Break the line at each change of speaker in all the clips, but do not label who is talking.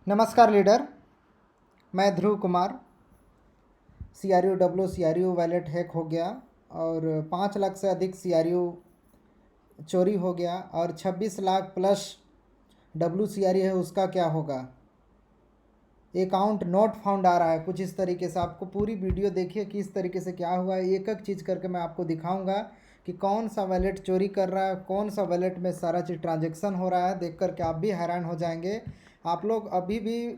नमस्कार लीडर, मैं ध्रुव Kumar. CRU wallet hack हो गया और 5 लाख से अधिक CRU चोरी हो गया और 26 लाख प्लस WCRU है, उसका क्या होगा। अकाउंट नॉट फाउंड आ रहा है कुछ इस तरीके से। आपको पूरी वीडियो देखिए किस तरीके से क्या हुआ है, एक एक चीज़ करके मैं आपको दिखाऊंगा कि कौन सा वैलेट चोरी कर रहा है, कौन सा वैलेट में सारा चीज़ ट्रांजैक्शन हो रहा है। देख कर के आप भी हैरान हो जाएंगे। आप लोग अभी भी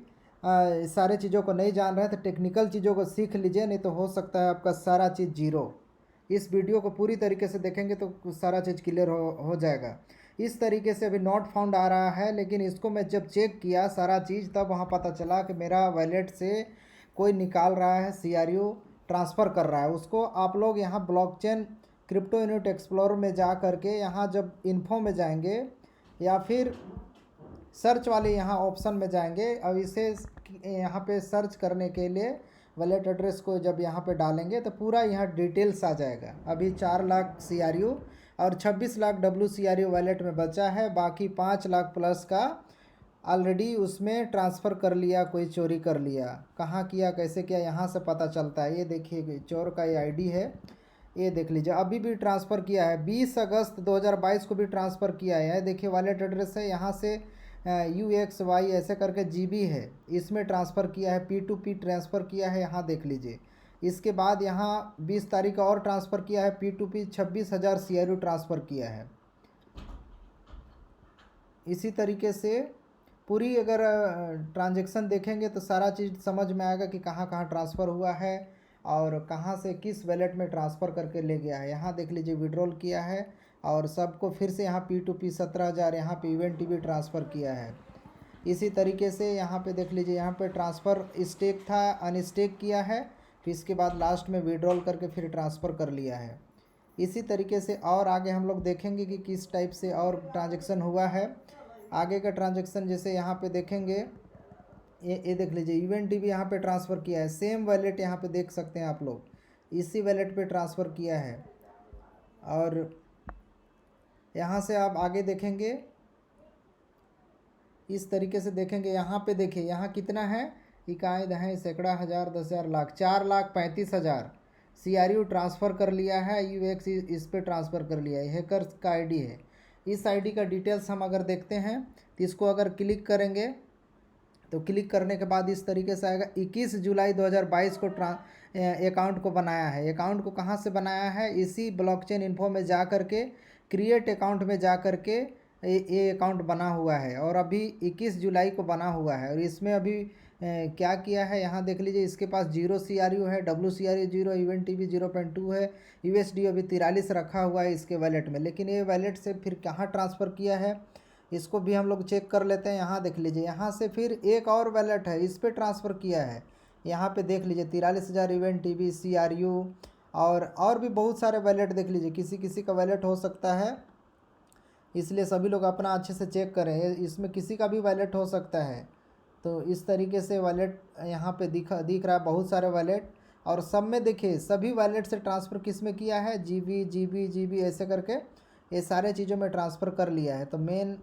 सारे चीज़ों को नहीं जान रहे हैं तो टेक्निकल चीज़ों को सीख लीजिए, नहीं तो हो सकता है आपका सारा चीज़ जीरो। इस वीडियो को पूरी तरीके से देखेंगे तो सारा चीज़ क्लियर हो जाएगा। इस तरीके से अभी नॉट फाउंड आ रहा है, लेकिन इसको मैं जब चेक किया सारा चीज़, तब वहाँ पता चला कि मेरा वैलेट से कोई निकाल रहा है, CRU ट्रांसफ़र कर रहा है उसको। आप लोग यहाँ ब्लॉकचेन क्रिप्टो यूनिट एक्सप्लोरर में जा करके यहाँ जब इन्फो में जाएंगे या फिर सर्च वाले यहाँ ऑप्शन में जाएंगे, अब इसे यहाँ पे सर्च करने के लिए वैलेट एड्रेस को जब यहाँ पे डालेंगे तो पूरा यहाँ डिटेल्स आ जाएगा। अभी 4 लाख CRU और 26 लाख WCRU वैलेट में बचा है, बाकी 5 लाख प्लस का ऑलरेडी उसमें ट्रांसफ़र कर लिया, कोई चोरी कर लिया। कहाँ किया, कैसे किया, यहाँ से पता चलता है। ये देखिए चोर का ये ID है, ये देख लीजिए। अभी भी ट्रांसफ़र किया है, 20 अगस्त 2022 को भी ट्रांसफ़र किया है। देखिए वॉलेट एड्रेस है, यहाँ से UXY ऐसे करके GB है, इसमें ट्रांसफ़र किया है, P2P ट्रांसफ़र किया है, यहाँ देख लीजिए। इसके बाद यहाँ 20 तारीख और ट्रांसफ़र किया है, P2P 26,000 CRU ट्रांसफ़र किया है। इसी तरीके से पूरी अगर ट्रांजैक्शन देखेंगे तो सारा चीज़ समझ में आएगा कि कहाँ कहाँ ट्रांसफ़र हुआ है और कहाँ से किस वैलेट में ट्रांसफ़र करके ले गया है। यहाँ देख लीजिए विड्रॉल किया है और सबको फिर से यहाँ P2P 17,000 यहाँ पे इवेंट भी ट्रांसफ़र किया है। इसी तरीके से यहाँ पे देख लीजिए, यहाँ पे ट्रांसफ़र स्टेक था, अनस्टेक किया है, फिर इसके बाद लास्ट में विड्रॉल करके फिर ट्रांसफ़र कर लिया है। इसी तरीके से और आगे हम लोग देखेंगे कि किस टाइप से और ट्रांजैक्शन हुआ है। आगे का ट्रांजैक्शन जैसे यहाँ पे देखेंगे, ये देख लीजिए इवेंट भी यहाँ पे ट्रांसफ़र किया है। सेम वैलेट यहाँ पे देख सकते हैं आप लोग, इसी वैलेट पे ट्रांसफ़र किया है। और यहाँ से आप आगे देखेंगे, इस तरीके से देखेंगे, यहाँ पे देखिए यहाँ कितना है, इकाई दहाई सैकड़ा हज़ार 10,000 लाख 4,35,000 CRU ट्रांसफ़र कर लिया है। UX इस पे ट्रांसफ़र कर लिया है, हैकर्स का ID है। इस ID का डिटेल्स हम अगर देखते हैं तो इसको अगर क्लिक करेंगे तो क्लिक करने के बाद इस तरीके से आएगा। 21 जुलाई 2022 को अकाउंट को बनाया है। अकाउंट को कहाँ से बनाया है, इसी ब्लॉकचेन इन्फो में जा कर के क्रिएट अकाउंट में जा कर के ये अकाउंट बना हुआ है और अभी 21 जुलाई को बना हुआ है। और इसमें अभी क्या किया है यहाँ देख लीजिए, इसके पास 0 CRU है, WCRU 0, इवेंट TV 0.2 है, USD अभी 43 रखा हुआ है इसके वैलेट में। लेकिन ये वैलेट से फिर कहाँ ट्रांसफ़र किया है इसको भी हम लोग चेक कर लेते हैं। यहाँ देख लीजिए, यहाँ से फिर एक और वैलेट है, इस पर ट्रांसफ़र किया है। यहाँ पे देख लीजिए 43,000 इवेंट TV CRU और भी बहुत सारे वैलेट देख लीजिए। किसी किसी का वैलेट हो सकता है, इसलिए सभी लोग अपना अच्छे से चेक करें, इसमें किसी का भी वैलेट हो सकता है। तो इस तरीके से वैलेट यहाँ पे दिख रहा है, बहुत सारे वैलेट। और सब में देखिए सभी वैलेट से ट्रांसफ़र किस में किया है, GB ऐसे करके ये सारे चीज़ों में ट्रांसफ़र कर लिया है। तो मेन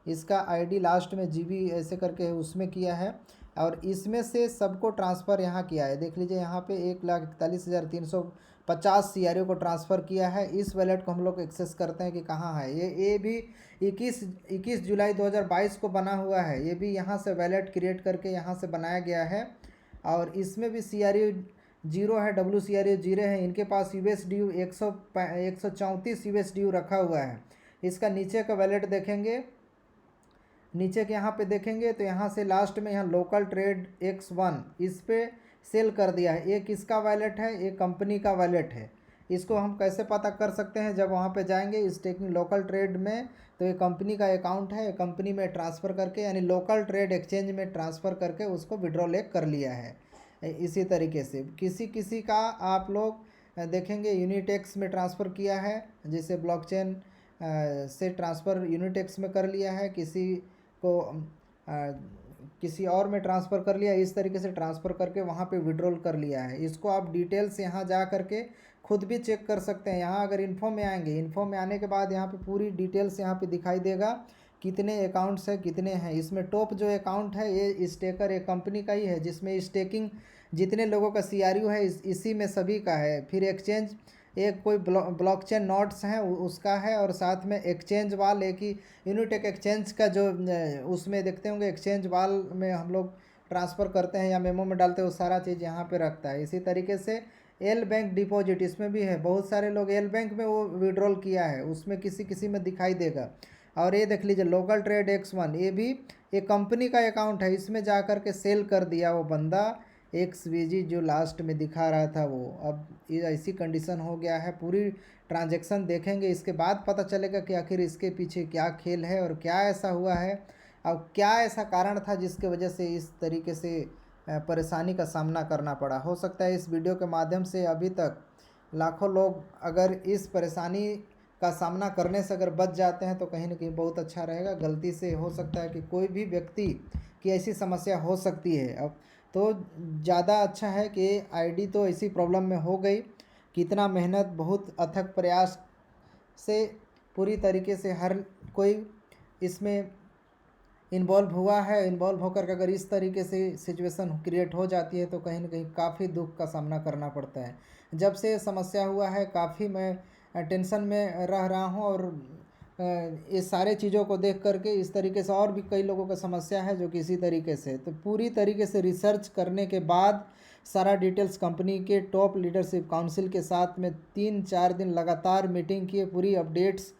इसका ID लास्ट में GB ऐसे करके है, उसमें किया है और इसमें से सबको ट्रांसफ़र यहाँ किया है। देख लीजिए यहाँ पे 1,41,350 CRU को ट्रांसफ़र किया है। इस वैलेट को हम लोग एक्सेस करते हैं कि कहाँ है ये भी 21 जुलाई 2022 को बना हुआ है। ये भी यहाँ से वैलेट क्रिएट करके यहाँ से बनाया गया है और इसमें भी CRU 0 है, WCRU 0 है। इनके पास USDU 134 USDU रखा हुआ है। इसका नीचे का वैलेट देखेंगे, नीचे के यहाँ पे देखेंगे तो यहाँ से लास्ट में यहाँ लोकल ट्रेड X1 इस पे सेल कर दिया है। ये किसका वैलेट है, ये कंपनी का वैलेट है। इसको हम कैसे पता कर सकते हैं, जब वहाँ पे जाएंगे इस टेक्निक लोकल ट्रेड में, तो ये कंपनी का अकाउंट है, कंपनी में ट्रांसफ़र करके यानी लोकल ट्रेड एक्सचेंज में ट्रांसफ़र करके उसको विड्रॉल कर लिया है। इसी तरीके से किसी किसी का आप लोग देखेंगे यूनिटेक्स में ट्रांसफ़र किया है, जैसे ब्लॉकचेन से ट्रांसफ़र यूनिटेक्स में कर लिया है, किसी को किसी और में ट्रांसफ़र कर लिया, इस तरीके से ट्रांसफ़र करके वहाँ पे विड्रॉल कर लिया है। इसको आप डिटेल्स यहाँ जा करके खुद भी चेक कर सकते हैं। यहाँ अगर इन्फो में आएंगे, इन्फो में आने के बाद यहाँ पे पूरी डिटेल्स यहाँ पे दिखाई देगा कितने अकाउंट्स है कितने हैं। इसमें टॉप जो अकाउंट है ये स्टेकर एक कंपनी का ही है, जिसमें स्टेकिंग जितने लोगों का सीआरयू है इसी में सभी का है। फिर एक्सचेंज एक कोई ब्लॉकचेन नोट्स हैं उसका है, और साथ में एक्सचेंज वाल एक ही यूनिटेक एक्सचेंज का जो उसमें देखते होंगे एक्सचेंज वाल में हम लोग ट्रांसफ़र करते हैं या मेमो में डालते हैं, वो सारा चीज़ यहाँ पे रखता है। इसी तरीके से एल बैंक डिपॉजिट इसमें भी है, बहुत सारे लोग एल बैंक में वो विड्रॉल किया है, उसमें किसी किसी में दिखाई देगा। और ये देख लीजिए लोकल ट्रेड X1, ये भी एक कंपनी का अकाउंट है, इसमें जा कर के सेल कर दिया वो बंदा XVG जो लास्ट में दिखा रहा था वो। अब ये ऐसी कंडीशन हो गया है, पूरी ट्रांजैक्शन देखेंगे इसके बाद पता चलेगा कि आखिर इसके पीछे क्या खेल है और क्या ऐसा हुआ है, अब क्या ऐसा कारण था जिसके वजह से इस तरीके से परेशानी का सामना करना पड़ा। हो सकता है इस वीडियो के माध्यम से अभी तक लाखों लोग अगर इस परेशानी का सामना करने से अगर बच जाते हैं तो कहीं ना कहीं बहुत अच्छा रहेगा। गलती से हो सकता है कि कोई भी व्यक्ति की ऐसी समस्या हो सकती है, अब तो ज़्यादा अच्छा है कि आईडी तो ऐसी प्रॉब्लम में हो गई, कितना मेहनत बहुत अथक प्रयास से पूरी तरीके से हर कोई इसमें इन्वॉल्व हुआ है। इन्वॉल्व होकर के अगर इस तरीके से सिचुएशन क्रिएट हो जाती है तो कहीं ना कहीं काफ़ी दुख का सामना करना पड़ता है। जब से ये समस्या हुआ है काफ़ी मैं टेंशन में रह रहा हूँ, और ये सारे चीज़ों को देख करके इस तरीके से और भी कई लोगों का समस्या है जो कि इसी तरीके से, तो पूरी तरीके से रिसर्च करने के बाद सारा डिटेल्स कंपनी के टॉप लीडरशिप काउंसिल के साथ में 3-4 दिन लगातार मीटिंग किए, पूरी अपडेट्स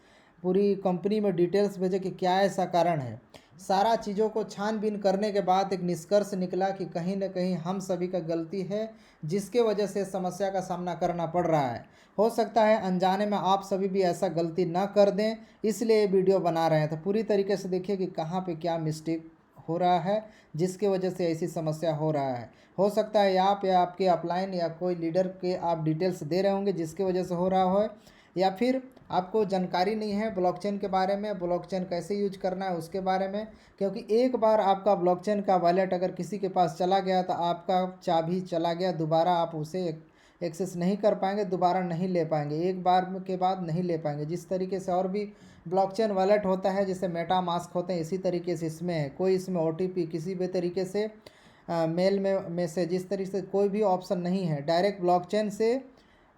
पूरी कंपनी में डिटेल्स भेजे कि क्या ऐसा कारण है। सारा चीज़ों को छानबीन करने के बाद एक निष्कर्ष निकला कि कहीं ना कहीं हम सभी का गलती है जिसके वजह से समस्या का सामना करना पड़ रहा है। हो सकता है अनजाने में आप सभी भी ऐसा गलती ना कर दें, इसलिए ये वीडियो बना रहे हैं। तो पूरी तरीके से देखिए कि कहाँ पे क्या मिस्टेक हो रहा है जिसके वजह से ऐसी समस्या हो रहा है। हो सकता है आप या आपके अपलाइन या कोई लीडर के आप डिटेल्स दे रहे होंगे जिसकी वजह से हो रहा हो, या फिर आपको जानकारी नहीं है ब्लॉकचेन के बारे में, ब्लॉकचेन कैसे यूज करना है उसके बारे में। क्योंकि एक बार आपका ब्लॉकचेन का वॉलेट अगर किसी के पास चला गया तो आपका चाबी चला गया, दोबारा आप उसे एक्सेस नहीं कर पाएंगे, दोबारा नहीं ले पाएंगे, एक बार के बाद नहीं ले पाएंगे। जिस तरीके से और भी ब्लॉकचेन वॉलेट होता है जैसे मेटा मास्क होते हैं, इसी तरीके से इसमें है कोई इसमें OTP किसी भी तरीके से मेल में मैसेज इस तरीके से कोई भी ऑप्शन नहीं है। डायरेक्ट ब्लॉकचेन से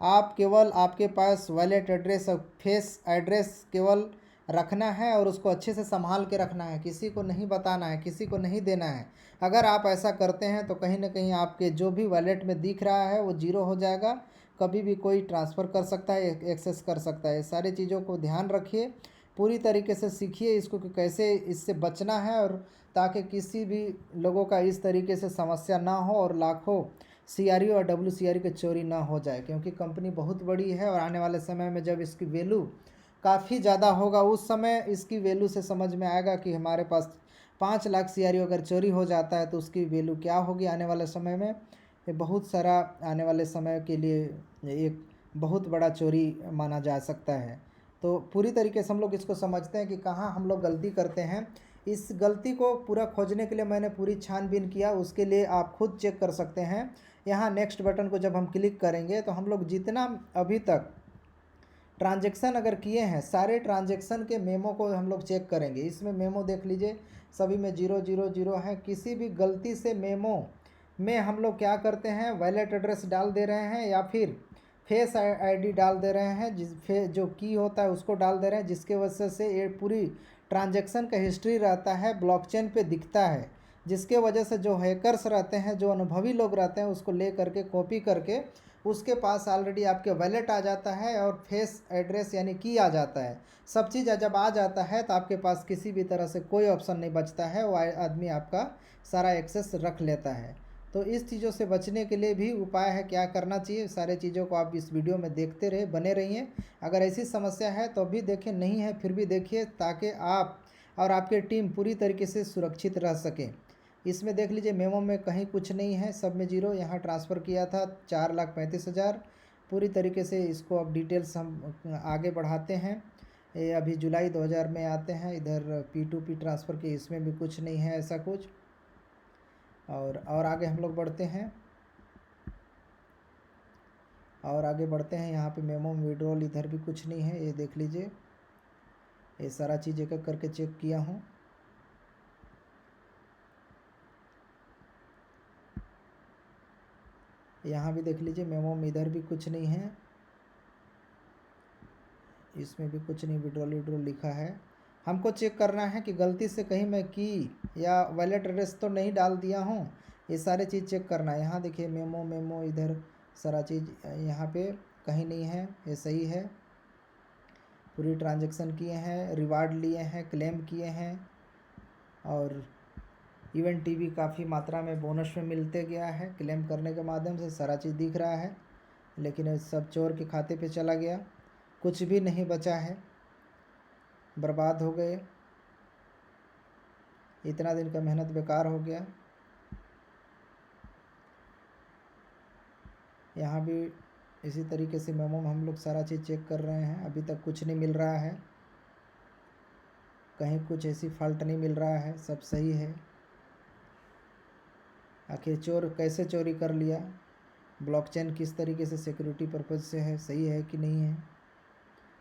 आप केवल आपके पास वॉलेट एड्रेस और फेस एड्रेस केवल रखना है और उसको अच्छे से संभाल के रखना है, किसी को नहीं बताना है, किसी को नहीं देना है। अगर आप ऐसा करते हैं तो कहीं ना कहीं आपके जो भी वॉलेट में दिख रहा है वो जीरो हो जाएगा, कभी भी कोई ट्रांसफ़र कर सकता है, एक्सेस कर सकता है। सारी चीज़ों को ध्यान रखिए, पूरी तरीके से सीखिए इसको कि कैसे इससे बचना है, और ताकि किसी भी लोगों का इस तरीके से समस्या ना हो और लाखों CRU और WCRU की चोरी ना हो जाए। क्योंकि कंपनी बहुत बड़ी है और आने वाले समय में जब इसकी वैल्यू काफ़ी ज़्यादा होगा उस समय इसकी वैल्यू से समझ में आएगा कि हमारे पास 5 लाख CRU अगर चोरी हो जाता है तो उसकी वैल्यू क्या होगी आने वाले समय में। ये बहुत सारा आने वाले समय के लिए एक बहुत बड़ा चोरी माना जा सकता है। तो पूरी तरीके से हम लोग इसको समझते हैं कि कहाँ हम लोग गलती करते हैं। इस गलती को पूरा खोजने के लिए मैंने पूरी छानबीन किया, उसके लिए आप खुद चेक कर सकते हैं। यहाँ नेक्स्ट बटन को जब हम क्लिक करेंगे तो हम लोग जितना अभी तक ट्रांजैक्शन अगर किए हैं सारे ट्रांजैक्शन के मेमो को हम लोग चेक करेंगे। इसमें मेमो देख लीजिए सभी में 000 है। किसी भी गलती से मेमो में हम लोग क्या करते हैं, वॉलेट एड्रेस डाल दे रहे हैं या फिर फेस आईडी डाल दे रहे हैं, जो की होता है उसको डाल दे रहे हैं, जिसके वजह से ये पूरी ट्रांजैक्शन का हिस्ट्री रहता है ब्लॉकचेन पे दिखता है। जिसके वजह से जो हैकर्स रहते हैं, जो अनुभवी लोग रहते हैं, उसको ले करके कॉपी करके उसके पास ऑलरेडी आपके वॉलेट आ जाता है और फेस एड्रेस यानी की आ जाता है। सब चीज़ जब आ जाता है तो आपके पास किसी भी तरह से कोई ऑप्शन नहीं बचता है, वो आदमी आपका सारा एक्सेस रख लेता है। तो इस चीज़ों से बचने के लिए भी उपाय है, क्या करना चाहिए, सारे चीज़ों को आप इस वीडियो में देखते रहे, बने रहिए। अगर ऐसी समस्या है तो भी देखें, नहीं है फिर भी देखिए, ताकि आप और आपकी टीम पूरी तरीके से सुरक्षित रह सकें। इसमें देख लीजिए मेमो में कहीं कुछ नहीं है, सब में जीरो। यहाँ ट्रांसफ़र किया था 4,35,000। पूरी तरीके से इसको अब डिटेल्स हम आगे बढ़ाते हैं। ये अभी जुलाई 2000 में आते हैं, इधर P2P ट्रांसफ़र के इसमें भी कुछ नहीं है ऐसा कुछ। और आगे हम लोग बढ़ते हैं यहाँ पे मेमो विड्रॉल इधर भी कुछ नहीं है, ये देख लीजिए। ये सारा चीज़ एक एक करके चेक किया हूँ। यहाँ भी देख लीजिए मेमो में इधर भी कुछ नहीं है, इसमें भी कुछ नहीं, विड्रॉल लिखा है। हमको चेक करना है कि गलती से कहीं मैं की या वैलेट एड्रेस तो नहीं डाल दिया हूँ, ये सारे चीज़ चेक करना है। यहाँ देखिए मेमो इधर सारा चीज़ यहाँ पे कहीं नहीं है, ये सही है। पूरी ट्रांजैक्शन किए हैं, रिवार्ड लिए हैं, क्लेम किए हैं, और इवेंट टीवी काफ़ी मात्रा में बोनस में मिलते गया है क्लेम करने के माध्यम से, सारा चीज़ दिख रहा है। लेकिन सब चोर के खाते पे चला गया, कुछ भी नहीं बचा है, बर्बाद हो गए, इतना दिन का मेहनत बेकार हो गया। यहाँ भी इसी तरीके से मेमो में हम लोग सारा चीज़ चेक कर रहे हैं, अभी तक कुछ नहीं मिल रहा है, कहीं कुछ ऐसी फॉल्ट नहीं मिल रहा है, सब सही है। आखिर चोर कैसे चोरी कर लिया, ब्लॉकचेन किस तरीके से सिक्योरिटी पर्पज़ से है, सही है कि नहीं है,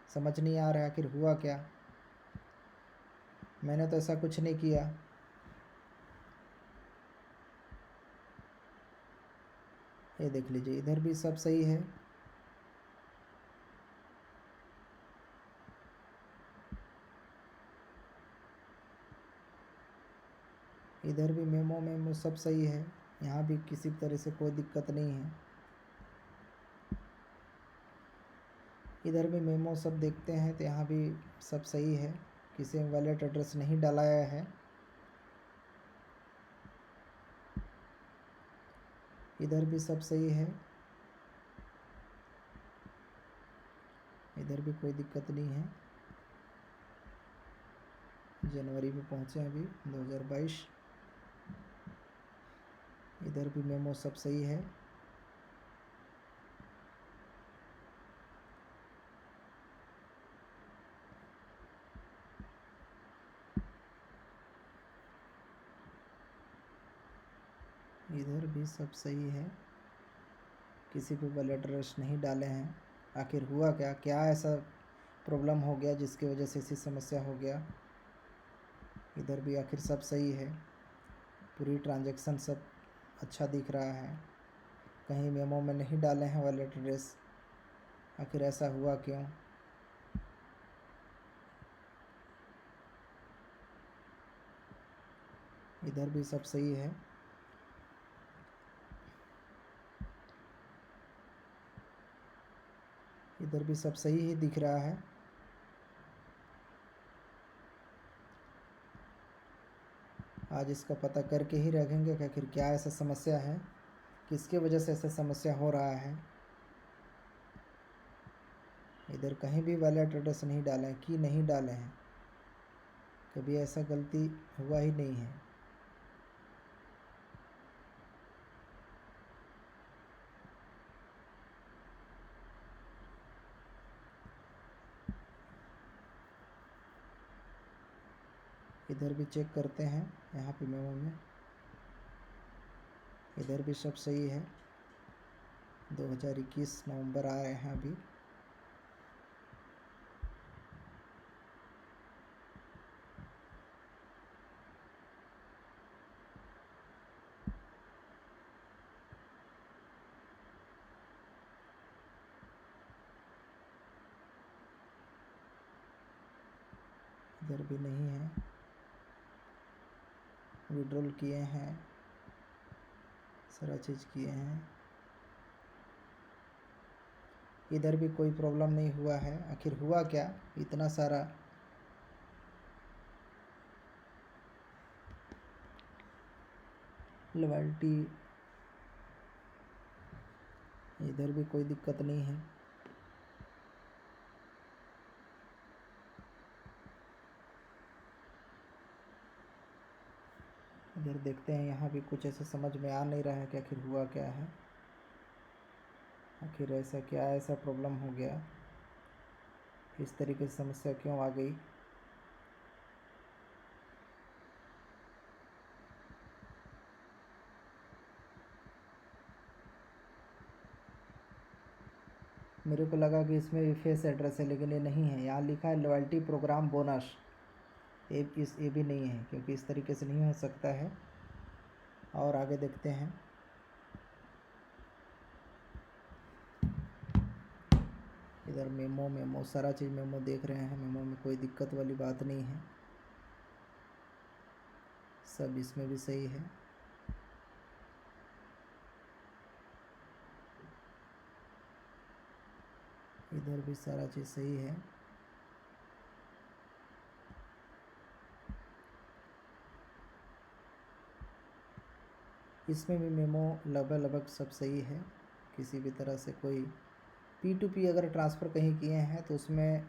समझ नहीं आ रहा है आखिर हुआ क्या। मैंने तो ऐसा कुछ नहीं किया। ये देख लीजिए इधर भी सब सही है। इधर भी मेमो सब सही है, यहाँ भी किसी तरह से कोई दिक्कत नहीं है। इधर भी मेमो सब देखते हैं तो यहाँ भी सब सही है, किसी में वैलेट एड्रेस नहीं डालाया है। इधर भी सब सही है, इधर भी कोई दिक्कत नहीं है। जनवरी में पहुँचे अभी 2022। इधर भी मेमो सब सही है। इधर भी सब सही है, किसी पे वैलेट एड्रेस नहीं डाले हैं। आखिर हुआ क्या, क्या ऐसा प्रॉब्लम हो गया जिसकी वजह से ऐसी समस्या हो गया। इधर भी आखिर सब सही है, पूरी ट्रांजैक्शन सब अच्छा दिख रहा है, कहीं मेमो में नहीं डाले हैं वैलेट एड्रेस, आखिर ऐसा हुआ क्यों। इधर भी सब सही है। इधर भी सब सही ही दिख रहा है। आज इसका पता करके ही रखेंगे कि आखिर क्या ऐसा समस्या है, किसके वजह से ऐसा समस्या हो रहा है। इधर कहीं भी वैलेट एड्रेस नहीं डाले हैं, की नहीं डाले हैं, कभी ऐसा गलती हुआ ही नहीं है। इधर भी चेक करते हैं, यहाँ पे मेमो में इधर भी सब सही है। 2021 नवंबर आए हैं अभी। इधर भी नहीं है, विड्रॉल किए हैं, सारा चीज़ किए हैं। इधर भी कोई प्रॉब्लम नहीं हुआ है, आखिर हुआ क्या इतना सारा। लॉयल्टी, इधर भी कोई दिक्कत नहीं है। इधर देखते हैं, यहाँ भी कुछ ऐसा समझ में आ नहीं रहा है कि आखिर हुआ क्या है, आखिर ऐसा क्या ऐसा प्रॉब्लम हो गया, इस तरीके से समस्या क्यों आ गई। मेरे को लगा कि इसमें भी फेस एड्रेस है, लेकिन ये नहीं है। यहाँ लिखा है लॉयल्टी प्रोग्राम बोनस, ये भी नहीं है, क्योंकि इस तरीके से नहीं हो सकता है। और आगे देखते हैं। इधर मेमो सारा चीज़ मेमो देख रहे हैं। मेमो में कोई दिक्कत वाली बात नहीं है, सब इसमें भी सही है। इधर भी सारा चीज़ सही है। इसमें भी मेमो लगभग सब सही है। किसी भी तरह से कोई P2P अगर ट्रांसफ़र कहीं किए हैं तो उसमें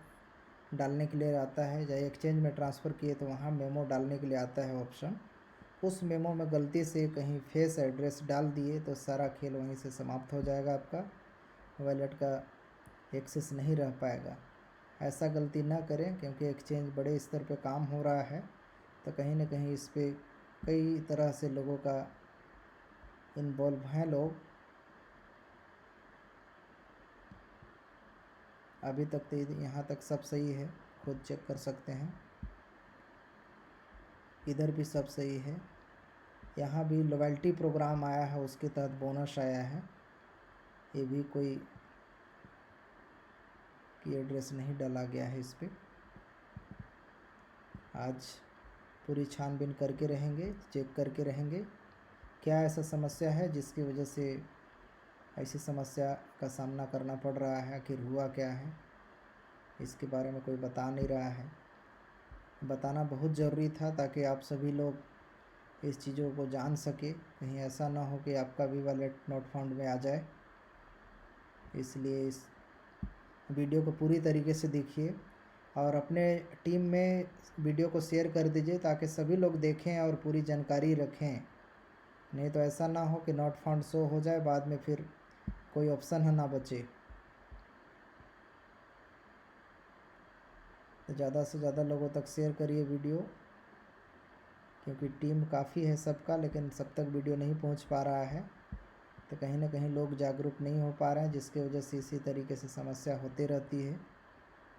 डालने के लिए आता है, चाहे एक्सचेंज में ट्रांसफ़र किए तो वहाँ मेमो डालने के लिए आता है ऑप्शन। उस मेमो में गलती से कहीं फेस एड्रेस डाल दिए तो सारा खेल वहीं से समाप्त हो जाएगा, आपका वॉलेट का एक्सेस नहीं रह पाएगा। ऐसा गलती ना करें, क्योंकि एक्सचेंज बड़े स्तर पे काम हो रहा है, तो कहीं ना कहीं इस पर कई तरह से लोगों का इन्वॉल्व हैं लोग। अभी तक तो यहाँ तक सब सही है, खुद चेक कर सकते हैं। इधर भी सब सही है। यहाँ भी लॉयल्टी प्रोग्राम आया है, उसके तहत बोनस आया है। ये भी कोई की एड्रेस नहीं डाला गया है इस पर। आज पूरी छानबीन करके रहेंगे, चेक करके रहेंगे क्या ऐसा समस्या है जिसकी वजह से ऐसी समस्या का सामना करना पड़ रहा है, आखिर हुआ क्या है। इसके बारे में कोई बता नहीं रहा है। बताना बहुत ज़रूरी था ताकि आप सभी लोग इस चीज़ों को जान सके, कहीं ऐसा ना हो कि आपका भी वॉलेट नॉट फाउंड में आ जाए। इसलिए इस वीडियो को पूरी तरीके से देखिए और अपने टीम में वीडियो को शेयर कर दीजिए ताकि सभी लोग देखें और पूरी जानकारी रखें। नहीं तो ऐसा ना हो कि नॉट फाउंड शो हो जाए, बाद में फिर कोई ऑप्शन है ना बचे। तो ज़्यादा से ज़्यादा लोगों तक शेयर करिए वीडियो, क्योंकि टीम काफ़ी है सबका, लेकिन सब तक वीडियो नहीं पहुंच पा रहा है। तो कहीं ना कहीं लोग जागरूक नहीं हो पा रहे हैं, जिसकी वजह से इसी तरीके से समस्या होती रहती है।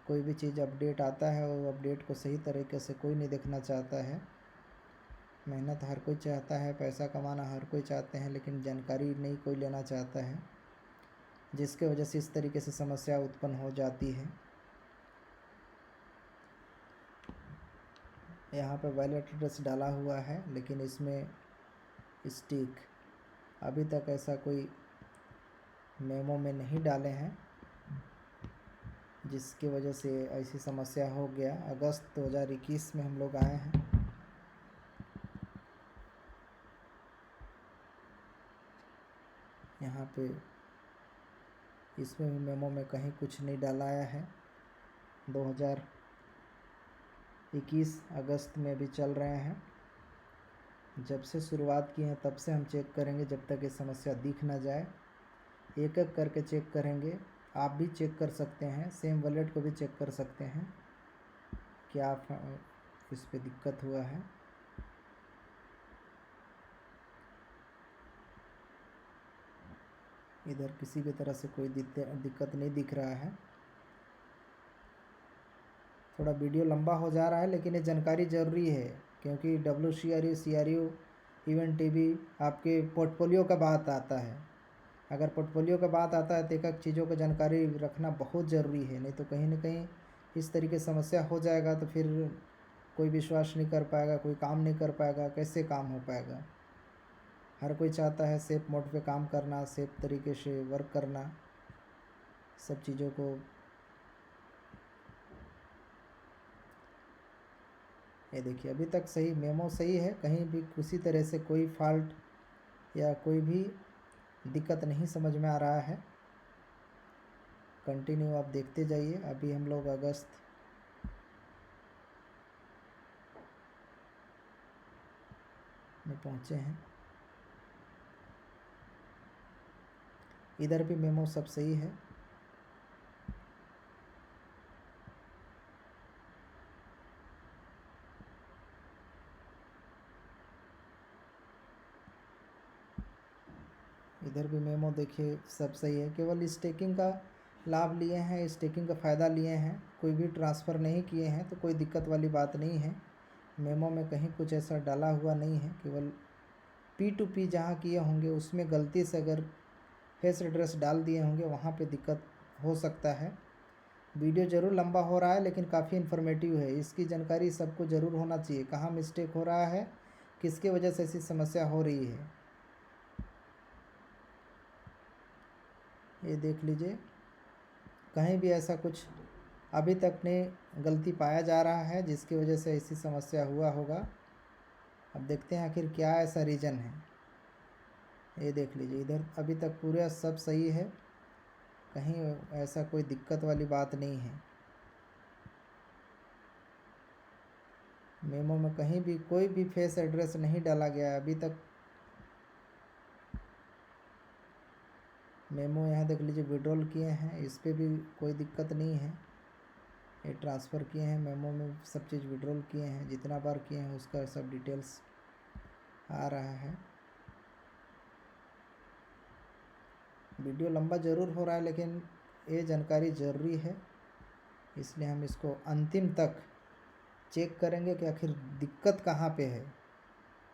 कोई भी चीज़ अपडेट आता है और अपडेट को सही तरीके से कोई नहीं देखना चाहता है। मेहनत हर कोई चाहता है, पैसा कमाना हर कोई चाहते हैं, लेकिन जानकारी नहीं कोई लेना चाहता है, जिसके वजह से इस तरीके से समस्या उत्पन्न हो जाती है। यहाँ पे वॉलेट एड्रेस डाला हुआ है, लेकिन इसमें स्टिक अभी तक ऐसा कोई मेमो में नहीं डाले हैं, जिसकी वजह से ऐसी समस्या हो गया। अगस्त 2021 में हम लोग आए हैं। यहाँ पे इसमें भी मेमो में कहीं कुछ नहीं डालाया है। 2021 अगस्त में भी चल रहे हैं। जब से शुरुआत की है तब से हम चेक करेंगे, जब तक ये समस्या दिख ना जाए। एक एक करके चेक करेंगे। आप भी चेक कर सकते हैं, सेम वॉलेट को भी चेक कर सकते हैं क्या इस पे दिक्कत हुआ है। इधर किसी भी तरह से कोई दिक्कत नहीं दिख रहा है। थोड़ा वीडियो लंबा हो जा रहा है, लेकिन ये जानकारी ज़रूरी है, क्योंकि WCRU CRU इवेंट टीवी आपके पोर्टफोलियो का बात आता है। अगर पोर्टफोलियो का बात आता है तो एक एक चीज़ों का जानकारी रखना बहुत ज़रूरी है, नहीं तो कहीं ना कहीं इस तरीके से समस्या हो जाएगा तो फिर कोई विश्वास नहीं कर पाएगा, कोई काम नहीं कर पाएगा, कैसे काम हो पाएगा। हर कोई चाहता है सेफ मोड पे काम करना, सेफ तरीके से वर्क करना, सब चीज़ों को। ये देखिए अभी तक सही मेमो सही है, कहीं भी किसी तरह से कोई फॉल्ट या कोई भी दिक्कत नहीं समझ में आ रहा है। कंटिन्यू आप देखते जाइए। अभी हम लोग अगस्त में पहुँचे हैं। इधर भी मेमो सब सही है। इधर भी मेमो देखिए सब सही है। केवल स्टेकिंग का लाभ लिए हैं, स्टेकिंग का फ़ायदा लिए हैं, कोई भी ट्रांसफ़र नहीं किए हैं तो कोई दिक्कत वाली बात नहीं है। मेमो में कहीं कुछ ऐसा डाला हुआ नहीं है, केवल P2P जहाँ किए होंगे उसमें गलती से अगर फेस एड्रेस डाल दिए होंगे वहाँ पे दिक्कत हो सकता है। वीडियो ज़रूर लंबा हो रहा है लेकिन काफ़ी इन्फॉर्मेटिव है, इसकी जानकारी सबको ज़रूर होना चाहिए, कहाँ मिस्टेक हो रहा है, किसके वजह से ऐसी समस्या हो रही है। ये देख लीजिए, कहीं भी ऐसा कुछ अभी तक नहीं गलती पाया जा रहा है जिसकी वजह से ऐसी समस्या हुआ होगा। अब देखते हैं आखिर क्या ऐसा रीज़न है। ये देख लीजिए, इधर अभी तक पूरा सब सही है, कहीं ऐसा कोई दिक्कत वाली बात नहीं है। मेमो में कहीं भी कोई भी फेस एड्रेस नहीं डाला गया है अभी तक। मेमो यहाँ देख लीजिए विड्रॉल किए हैं, इस पर भी कोई दिक्कत नहीं है। ये ट्रांसफ़र किए हैं, मेमो में सब चीज़ विड्रॉल किए हैं, जितना बार किए हैं उसका सब डिटेल्स आ रहा है। वीडियो लंबा ज़रूर हो रहा है लेकिन ये जानकारी ज़रूरी है, इसलिए हम इसको अंतिम तक चेक करेंगे कि आखिर दिक्कत कहाँ पे है,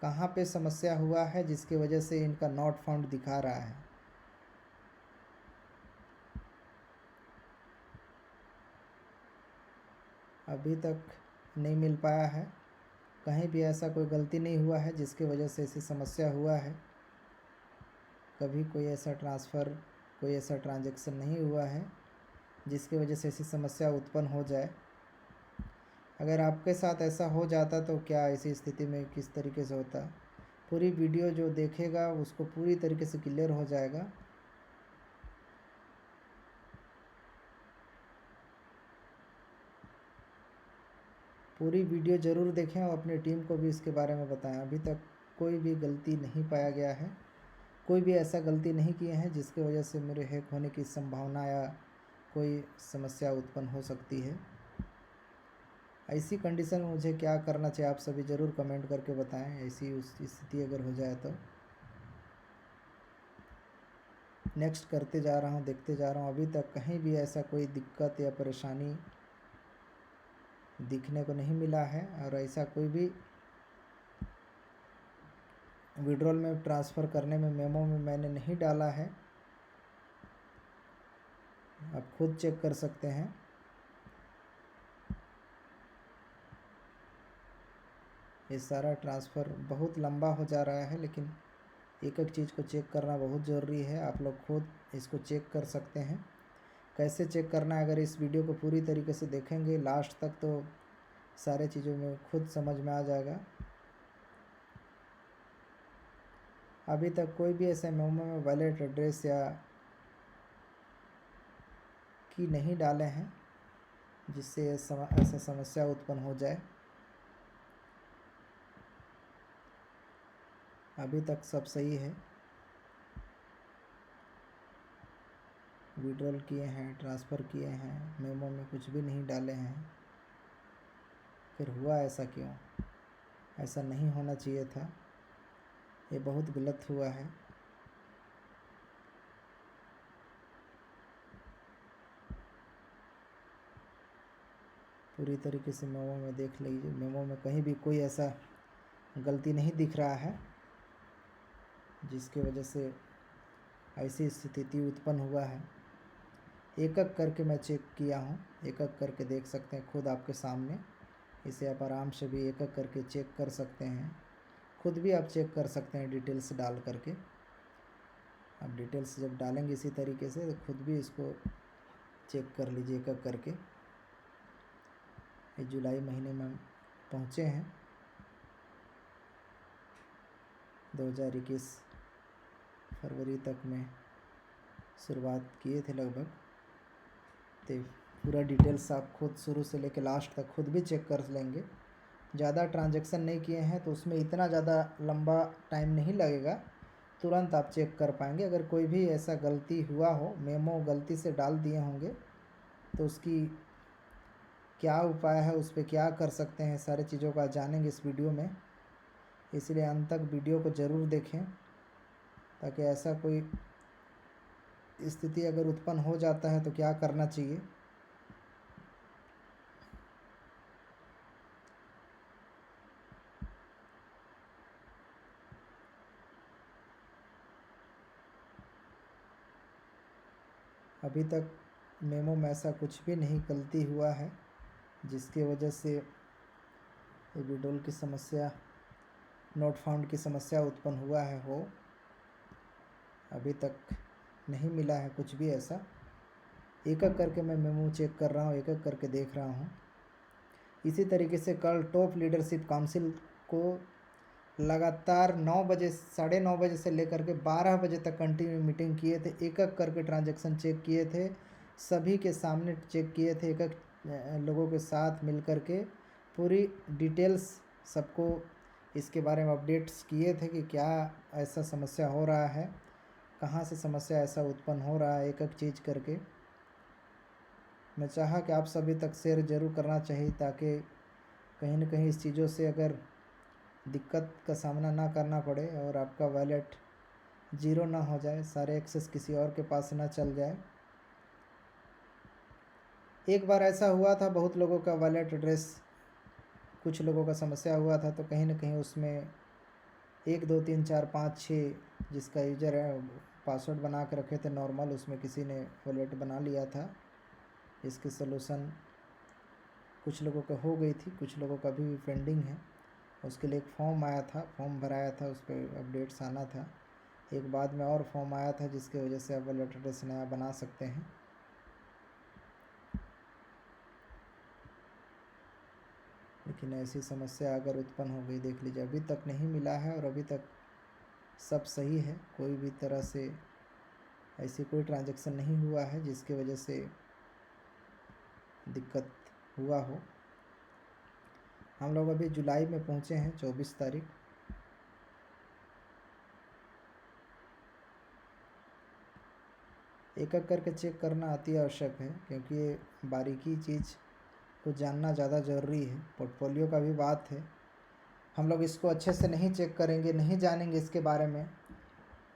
कहाँ पे समस्या हुआ है जिसकी वजह से इनका नॉट फाउंड दिखा रहा है। अभी तक नहीं मिल पाया है, कहीं भी ऐसा कोई गलती नहीं हुआ है जिसकी वजह से ऐसी समस्या हुआ है। कभी कोई ऐसा ट्रांसफ़र, कोई ऐसा ट्रांजैक्शन नहीं हुआ है जिसकी वजह से ऐसी समस्या उत्पन्न हो जाए। अगर आपके साथ ऐसा हो जाता तो क्या ऐसी स्थिति में किस तरीके से होता, पूरी वीडियो जो देखेगा उसको पूरी तरीके से क्लियर हो जाएगा। पूरी वीडियो ज़रूर देखें और अपनी टीम को भी इसके बारे में बताएं। अभी तक कोई भी गलती नहीं पाया गया है, कोई भी ऐसा गलती नहीं किए हैं जिसकी वजह से मेरे हैक होने की संभावना या कोई समस्या उत्पन्न हो सकती है। ऐसी कंडीशन में मुझे क्या करना चाहिए आप सभी ज़रूर कमेंट करके बताएं, ऐसी उस स्थिति अगर हो जाए तो। नेक्स्ट करते जा रहा हूँ, देखते जा रहा हूँ, अभी तक कहीं भी ऐसा कोई दिक्कत या परेशानी दिखने को नहीं मिला है और ऐसा कोई भी विड्रॉल में ट्रांसफ़र करने में मेमो में मैंने नहीं डाला है। आप खुद चेक कर सकते हैं। ये सारा ट्रांसफ़र बहुत लंबा हो जा रहा है लेकिन एक एक चीज़ को चेक करना बहुत ज़रूरी है। आप लोग खुद इसको चेक कर सकते हैं। कैसे चेक करना है, अगर इस वीडियो को पूरी तरीके से देखेंगे लास्ट तक तो सारे चीज़ों में खुद समझ में आ जाएगा। अभी तक कोई भी ऐसे मेमो में वॉलेट एड्रेस या की नहीं डाले हैं जिससे ऐसा समस्या उत्पन्न हो जाए। अभी तक सब सही है। विड्रॉल किए हैं, ट्रांसफ़र किए हैं, मेमो में कुछ भी नहीं डाले हैं, फिर हुआ ऐसा क्यों? ऐसा नहीं होना चाहिए था, ये बहुत गलत हुआ है। पूरी तरीके से मेमो में देख लीजिए, मेमो में कहीं भी कोई ऐसा गलती नहीं दिख रहा है जिसकी वजह से ऐसी स्थिति उत्पन्न हुआ है। एक एक करके मैं चेक किया हूँ, एक एक करके देख सकते हैं खुद आपके सामने। इसे आप आराम से भी एक एक करके चेक कर सकते हैं, खुद भी आप चेक कर सकते हैं डिटेल्स डाल करके। आप डिटेल्स जब डालेंगे इसी तरीके से तो खुद भी इसको चेक कर लीजिए एक एक करके। ये जुलाई महीने में हम पहुँचे हैं, 2021 फरवरी तक में शुरुआत किए थे लगभग। तो पूरा डिटेल्स आप खुद शुरू से लेकर लास्ट तक खुद भी चेक कर लेंगे। ज़्यादा ट्रांजैक्शन नहीं किए हैं तो उसमें इतना ज़्यादा लंबा टाइम नहीं लगेगा, तुरंत आप चेक कर पाएंगे। अगर कोई भी ऐसा गलती हुआ हो, मेमो गलती से डाल दिए होंगे तो उसकी क्या उपाय है, उस पर क्या कर सकते हैं, सारी चीज़ों का जानेंगे इस वीडियो में। इसलिए अंत तक वीडियो को ज़रूर देखें ताकि ऐसा कोई स्थिति अगर उत्पन्न हो जाता है तो क्या करना चाहिए। अभी तक मेमो में ऐसा कुछ भी नहीं गलती हुआ है जिसकी वजह से ये विड्रॉल की समस्या, नोट फाउंड की समस्या उत्पन्न हुआ है हो। अभी तक नहीं मिला है कुछ भी ऐसा। एक एक करके मैं मेमो चेक कर रहा हूँ, एक एक करके देख रहा हूँ। इसी तरीके से कल टॉप लीडरशिप काउंसिल को लगातार 9 बजे, 9:30 बजे से लेकर के 12 बजे तक कंटिन्यू मीटिंग किए थे, एक एक करके ट्रांजैक्शन चेक किए थे, सभी के सामने चेक किए थे, एक एक लोगों के साथ मिल कर के पूरी डिटेल्स सबको इसके बारे में अपडेट्स किए थे कि क्या ऐसा समस्या हो रहा है, कहाँ से समस्या ऐसा उत्पन्न हो रहा है, एक एक चीज़ करके। मैं चाहा कि आप सभी तक शेयर ज़रूर करना चाहिए ताकि कहीं न कहीं इस चीज़ों से अगर दिक्कत का सामना ना करना पड़े और आपका वॉलेट ज़ीरो ना हो जाए, सारे एक्सेस किसी और के पास ना चल जाए। एक बार ऐसा हुआ था, बहुत लोगों का वॉलेट एड्रेस, कुछ लोगों का समस्या हुआ था, तो कहीं न कहीं उसमें 1 2 3 4 5 6 जिसका यूज़र है पासवर्ड बना के रखे थे नॉर्मल, उसमें किसी ने वॉलेट बना लिया था। इसकी सलूशन कुछ लोगों का हो गई थी, कुछ लोगों का अभी भी पेंडिंग है। उसके लिए एक फॉर्म आया था, फॉर्म भराया था, उस पर अपडेट्स आना था। एक बाद में और फॉर्म आया था जिसकी वजह से आप वॉलेट एड्रेस नया बना सकते हैं। लेकिन ऐसी समस्या अगर उत्पन्न हो गई, देख लीजिए अभी तक नहीं मिला है और अभी तक सब सही है, कोई भी तरह से ऐसी कोई ट्रांजैक्शन नहीं हुआ है जिसकी वजह से दिक्कत हुआ हो। हम लोग अभी जुलाई में पहुँचे हैं, 24 तारीख। एक एक करके चेक करना अति आवश्यक है क्योंकि ये बारीकी चीज़ को जानना ज़्यादा ज़रूरी है। पोर्टफोलियो का भी बात है, हम लोग इसको अच्छे से नहीं चेक करेंगे, नहीं जानेंगे इसके बारे में,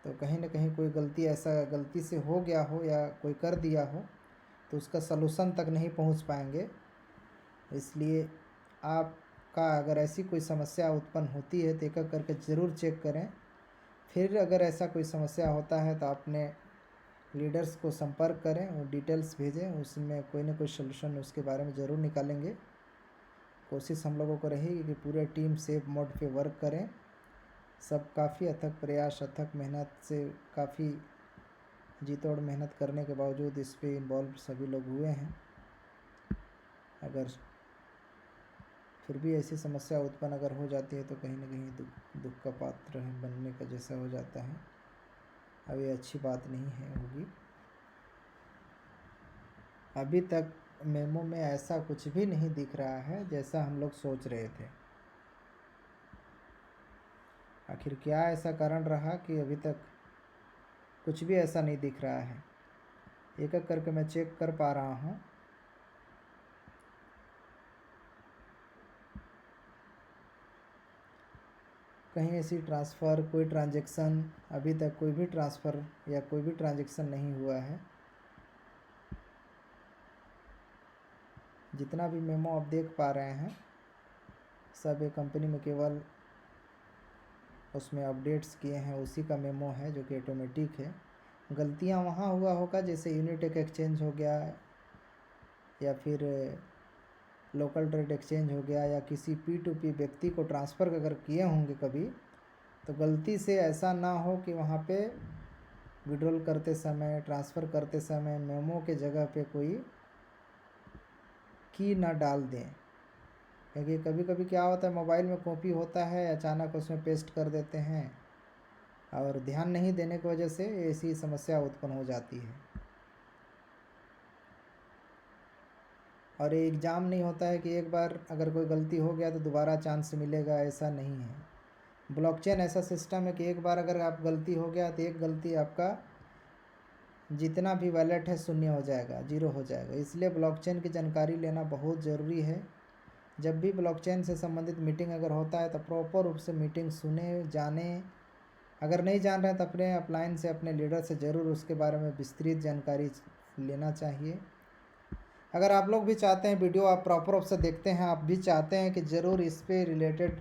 तो कहीं ना कहीं कोई गलती, ऐसा गलती से हो गया हो या कोई कर दिया हो तो उसका सलूशन तक नहीं पहुंच पाएंगे। इसलिए आपका अगर ऐसी कोई समस्या उत्पन्न होती है तो एक एक करके ज़रूर चेक करें। फिर अगर ऐसा कोई समस्या होता है तो अपने लीडर्स को संपर्क करें, वो डिटेल्स भेजें, उसमें कोई ना कोई सलूशन उसके बारे में ज़रूर निकालेंगे। कोशिश हम लोगों को रहेगी कि पूरे टीम सेफ मोड पे वर्क करें। सब काफ़ी अथक प्रयास, अथक मेहनत से, काफ़ी जी तोड़ मेहनत करने के बावजूद इस पे इन्वॉल्व सभी लोग हुए हैं। अगर फिर भी ऐसी समस्या उत्पन्न अगर हो जाती है तो कहीं ना कहीं दुख का पात्र बनने का जैसा हो जाता है। अब ये अच्छी बात नहीं है होगी। अभी तक मेमो में ऐसा कुछ भी नहीं दिख रहा है जैसा हम लोग सोच रहे थे। आखिर क्या ऐसा कारण रहा कि अभी तक कुछ भी ऐसा नहीं दिख रहा है। एक एक करके मैं चेक कर पा रहा हूँ। कहीं ऐसी ट्रांसफ़र, कोई ट्रांजैक्शन, अभी तक कोई भी ट्रांसफ़र या कोई भी ट्रांजैक्शन नहीं हुआ है। जितना भी मेमो आप देख पा रहे हैं सब एक कंपनी में केवल उसमें अपडेट्स किए हैं उसी का मेमो है जो कि ऑटोमेटिक है। गलतियां वहाँ हुआ होगा जैसे यूनिट एक एक्सचेंज हो गया या फिर लोकल ट्रेड एक्सचेंज हो गया या किसी P2P व्यक्ति को ट्रांसफ़र अगर किए होंगे कभी, तो गलती से ऐसा ना हो कि वहाँ पे विड्रॉल करते समय, ट्रांसफ़र करते समय मेमो के जगह पे कोई की ना डाल दें। क्योंकि कभी कभी क्या होता है, मोबाइल में कॉपी होता है, अचानक उसमें पेस्ट कर देते हैं और ध्यान नहीं देने की वजह से ऐसी समस्या उत्पन्न हो जाती है। और ये एग्ज़ाम नहीं होता है कि एक बार अगर कोई गलती हो गया तो दोबारा चांस मिलेगा, ऐसा नहीं है। ब्लॉकचेन ऐसा सिस्टम है कि एक बार अगर आप गलती हो गया तो एक गलती आपका जितना भी वॉलेट है शून्य हो जाएगा, जीरो हो जाएगा। इसलिए ब्लॉकचेन की जानकारी लेना बहुत ज़रूरी है। जब भी ब्लॉकचेन से संबंधित मीटिंग अगर होता है तो प्रॉपर रूप से मीटिंग सुने, जाने अगर नहीं जान रहे हैं तो अपने अपलाइन से, अपने लीडर से ज़रूर उसके बारे में विस्तृत जानकारी लेना चाहिए। अगर आप लोग भी चाहते हैं वीडियो आप प्रॉपर रूप से देखते हैं, आप भी चाहते हैं कि ज़रूर इस पे रिलेटेड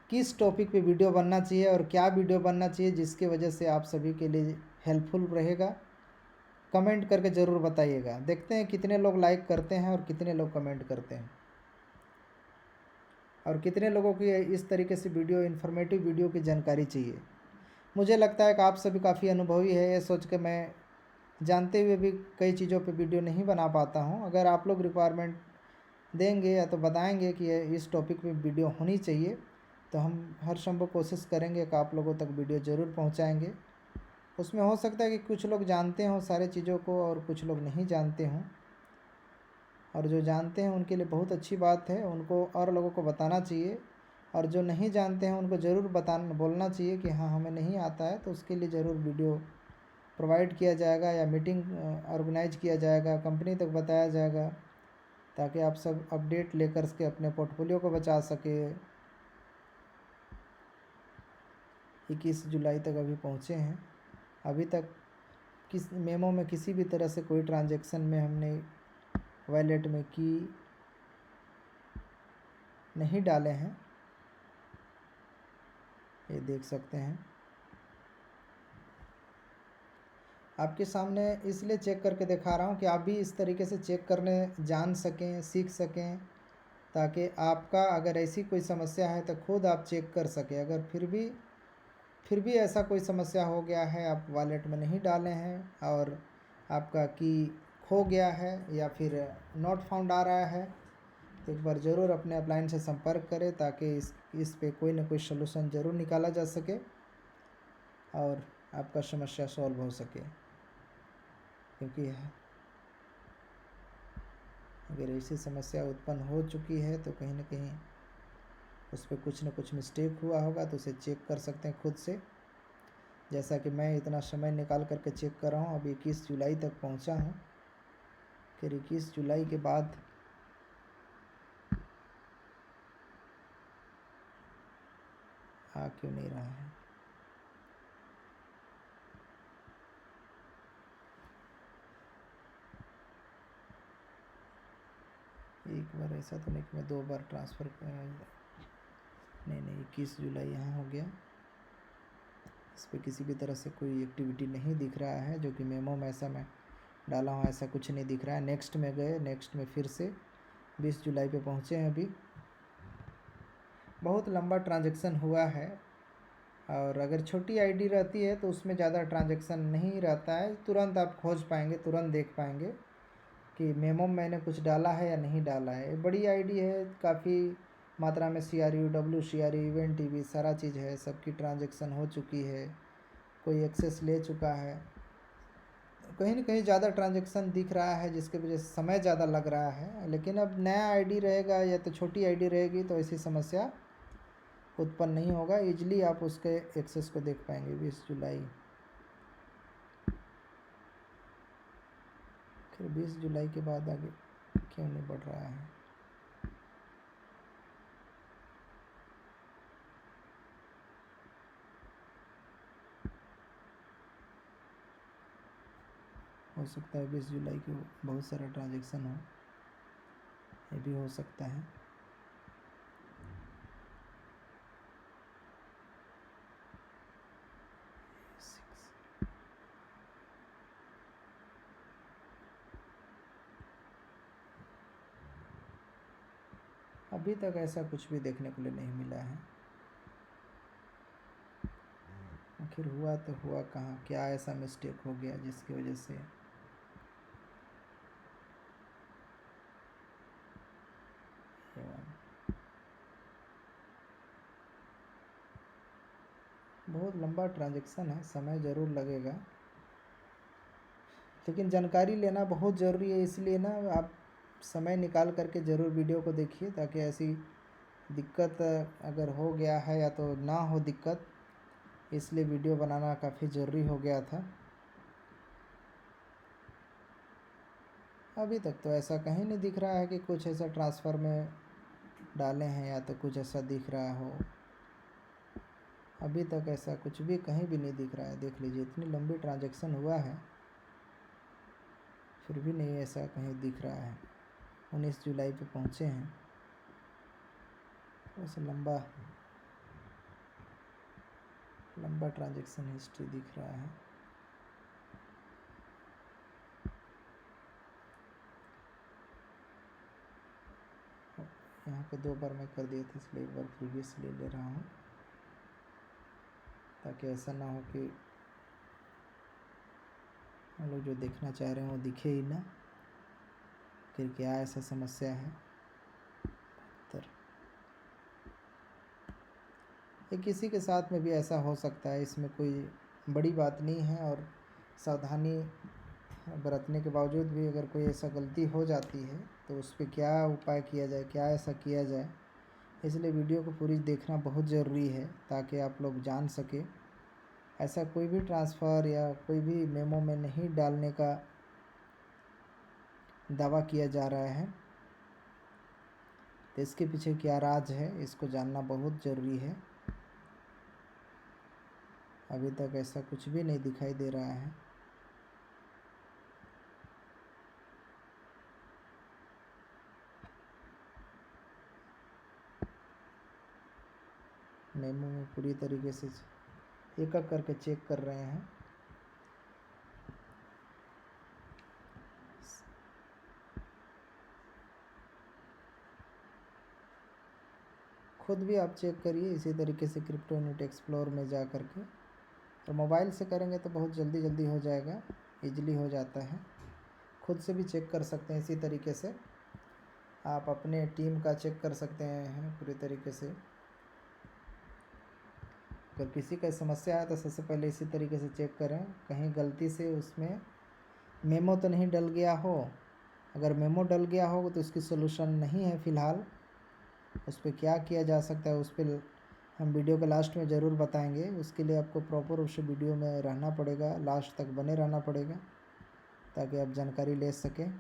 किस टॉपिक पे वीडियो बनना चाहिए और क्या वीडियो बनना चाहिए जिसकी वजह से आप सभी के लिए हेल्पफुल रहेगा, कमेंट करके ज़रूर बताइएगा। देखते हैं कितने लोग लाइक करते हैं और कितने लोग कमेंट करते हैं, और कितने लोगों की इस तरीके से वीडियो, इन्फॉर्मेटिव वीडियो की जानकारी चाहिए। मुझे लगता है कि आप सभी काफ़ी अनुभवी है, ये सोच के मैं जानते हुए भी कई चीज़ों पे वीडियो नहीं बना पाता हूँ। अगर आप लोग रिक्वायरमेंट देंगे या तो बताएंगे कि इस टॉपिक पे वीडियो होनी चाहिए, तो हम हर संभव कोशिश करेंगे कि आप लोगों तक वीडियो ज़रूर पहुँचाएँगे। उसमें हो सकता है कि कुछ लोग जानते हों सारे चीज़ों को और कुछ लोग नहीं जानते हों, और जो जानते हैं उनके लिए बहुत अच्छी बात है, उनको और लोगों को बताना चाहिए। और जो नहीं जानते हैं उनको ज़रूर बोलना चाहिए कि हाँ हमें नहीं आता है, तो उसके लिए ज़रूर वीडियो प्रोवाइड किया जाएगा या मीटिंग ऑर्गेनाइज किया जाएगा, कंपनी तक बताया जाएगा, ताकि आप सब अपडेट लेकर के अपने पोर्टफोलियो को बचा सके। 21 जुलाई तक अभी पहुँचे हैं, अभी तक किस मेमो में किसी भी तरह से कोई ट्रांजैक्शन में हमने वॉलेट में की नहीं डाले हैं, ये देख सकते हैं। आपके सामने इसलिए चेक करके दिखा रहा हूँ कि आप भी इस तरीके से चेक करने जान सकें, सीख सकें, ताकि आपका अगर ऐसी कोई समस्या है तो खुद आप चेक कर सकें। अगर फिर भी ऐसा कोई समस्या हो गया है, आप वॉलेट में नहीं डाले हैं और आपका की खो गया है या फिर नॉट फाउंड आ रहा है, तो एक बार ज़रूर अपने अपलाइन से संपर्क करें, ताकि इस पे कोई ना कोई सलूशन ज़रूर निकाला जा सके और आपका समस्या सॉल्व हो सके। क्योंकि अगर ऐसी समस्या उत्पन्न हो चुकी है तो कहीं ना कहीं उस पर कुछ ना कुछ मिस्टेक हुआ होगा, तो उसे चेक कर सकते हैं खुद से। जैसा कि मैं इतना समय निकाल करके चेक कर रहा हूँ, अभी 21 जुलाई तक पहुँचा हूँ। फिर 21 जुलाई के बाद आ क्यों नहीं रहा है? एक बार ऐसा तो नहीं कि मैं 2 बार ट्रांसफ़र नहीं 21 जुलाई यहाँ हो गया। इस पर किसी भी तरह से कोई एक्टिविटी नहीं दिख रहा है, जो कि मेमो में ऐसा मैं डाला हूँ ऐसा कुछ नहीं दिख रहा है। नेक्स्ट में गए, नेक्स्ट में फिर से 20 जुलाई पे पहुँचे हैं। अभी बहुत लंबा ट्रांजैक्शन हुआ है, और अगर छोटी आईडी रहती है तो उसमें ज़्यादा ट्रांजैक्शन नहीं रहता है, तुरंत आप खोज पाएंगे, तुरंत देख पाएंगे कि मेमो में मैंने कुछ डाला है या नहीं डाला है। बड़ी आईडी है, काफ़ी मात्रा में CRU, WCRU, इवेंट टीवी सारा चीज़ है, सबकी ट्रांजैक्शन हो चुकी है, कोई एक्सेस ले चुका है। कहीं ना कहीं ज़्यादा ट्रांजैक्शन दिख रहा है, जिसकी वजह से समय ज़्यादा लग रहा है। लेकिन अब नया आईडी रहेगा या तो छोटी आईडी रहेगी तो ऐसी समस्या उत्पन्न नहीं होगा, ईजिली आप उसके एक्सेस को देख पाएंगे। 20 जुलाई, फिर 20 जुलाई के बाद आगे क्यों नहीं बढ़ रहा है? हो सकता है 20 जुलाई को बहुत सारा ट्रांजैक्शन हो, ये भी हो सकता है। अभी तक ऐसा कुछ भी देखने को नहीं मिला है। आखिर हुआ तो हुआ कहाँ, क्या ऐसा मिस्टेक हो गया जिसकी वजह से बहुत लंबा ट्रांजैक्शन है, समय ज़रूर लगेगा, लेकिन जानकारी लेना बहुत ज़रूरी है। इसलिए ना आप समय निकाल करके ज़रूर वीडियो को देखिए, ताकि ऐसी दिक्कत अगर हो गया है या तो ना हो दिक्कत, इसलिए वीडियो बनाना काफ़ी ज़रूरी हो गया था। अभी तक तो ऐसा कहीं नहीं दिख रहा है कि कुछ ऐसा ट्रांसफ़र में डाले हैं या तो कुछ ऐसा दिख रहा हो। अभी तक ऐसा कुछ भी कहीं भी नहीं दिख रहा है। देख लीजिए, इतनी लंबी ट्रांजैक्शन हुआ है फिर भी नहीं ऐसा कहीं दिख रहा है। 19 जुलाई पे पहुँचे हैं। थोड़ा सा लंबा ट्रांजैक्शन हिस्ट्री दिख रहा है। यहाँ पे 2 बार मैं कर दिया था, इसलिए एक बार प्रीवियस ले रहा हूँ, ताकि ऐसा ना हो कि हम लोग जो देखना चाह रहे हैं वो दिखे ही ना। फिर क्या ऐसा समस्या है। ये किसी के साथ में भी ऐसा हो सकता है, इसमें कोई बड़ी बात नहीं है। और सावधानी बरतने के बावजूद भी अगर कोई ऐसा गलती हो जाती है तो उस पर क्या उपाय किया जाए, क्या ऐसा किया जाए, इसलिए वीडियो को पूरी देखना बहुत ज़रूरी है, ताकि आप लोग जान सके। ऐसा कोई भी ट्रांसफ़र या कोई भी मेमो में नहीं डालने का दावा किया जा रहा है, तो इसके पीछे क्या राज है इसको जानना बहुत ज़रूरी है। अभी तक ऐसा कुछ भी नहीं दिखाई दे रहा है। मेमो में पूरी तरीके से एक एक करके चेक कर रहे हैं। खुद भी आप चेक करिए इसी तरीके से क्रिप्टोनेट एक्सप्लोर में जा कर के। और मोबाइल से करेंगे तो बहुत जल्दी हो जाएगा, इजीली हो जाता है। खुद से भी चेक कर सकते हैं इसी तरीके से। आप अपने टीम का चेक कर सकते हैं पूरी तरीके से। अगर किसी का समस्या है तो सबसे पहले इसी तरीके से चेक करें, कहीं गलती से उसमें मेमो तो नहीं डल गया हो। अगर मेमो डल गया हो तो उसकी सलूशन नहीं है फ़िलहाल। उस पर क्या किया जा सकता है उस पर हम वीडियो के लास्ट में ज़रूर बताएंगे। उसके लिए आपको प्रॉपर उस वीडियो में रहना पड़ेगा, लास्ट तक बने रहना पड़ेगा, ताकि आप जानकारी ले सकें।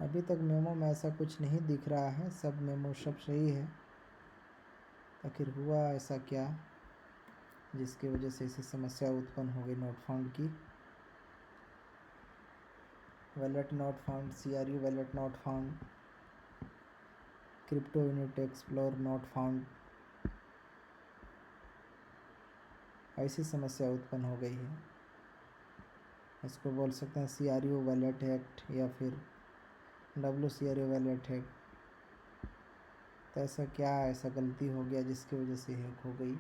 अभी तक मेमो में ऐसा कुछ नहीं दिख रहा है, सब मेमो सब सही है। आखिर हुआ ऐसा क्या जिसकी वजह से इसे समस्या उत्पन्न हो गई नोट फाउंड की। Wallet not found, CRU wallet not found, crypto unit explore not found, ऐसी समस्या उत्पन्न हो गई है। इसको बोल सकते हैं CRU वैलेट हैक्ड या फिर WCRU वैलेट हैक। तो ऐसा क्या ऐसा गलती हो गया जिसकी वजह से हैक हो गई,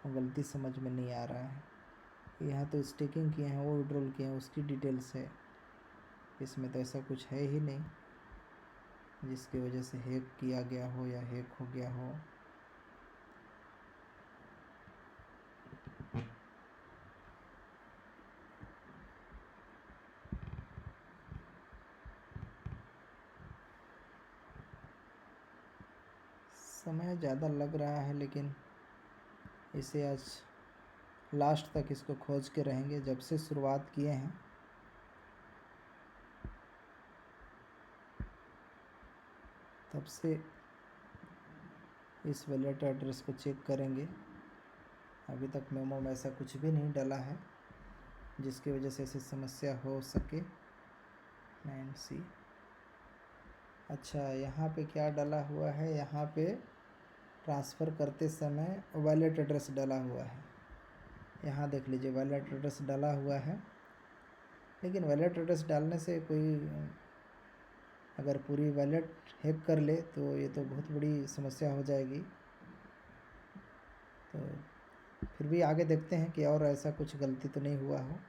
वो गलती समझ में नहीं आ रहा है। यहाँ तो स्टेकिंग किए हैं, वो विड्रॉल किए हैं, उसकी डिटेल्स है। इसमें तो ऐसा कुछ है ही नहीं जिसकी वजह से हैक किया गया हो या हैक हो गया हो। समय ज़्यादा लग रहा है, लेकिन इसे आज लास्ट तक इसको खोज के रहेंगे। जब से शुरुआत किए हैं तब से इस वैलेट एड्रेस को चेक करेंगे। अभी तक मेमो में ऐसा कुछ भी नहीं डला है जिसकी वजह से ऐसी समस्या हो सके। 9C। अच्छा, यहाँ पे क्या डला हुआ है, यहाँ पे ट्रांसफ़र करते समय वैलेट एड्रेस डला हुआ है। यहाँ देख लीजिए, वैलेट एड्रेस डला हुआ है। लेकिन वैलेट एड्रेस डालने से कोई अगर पूरी वैलेट हैक कर ले तो ये तो बहुत बड़ी समस्या हो जाएगी। तो फिर भी आगे देखते हैं कि और ऐसा कुछ गलती तो नहीं हुआ हो।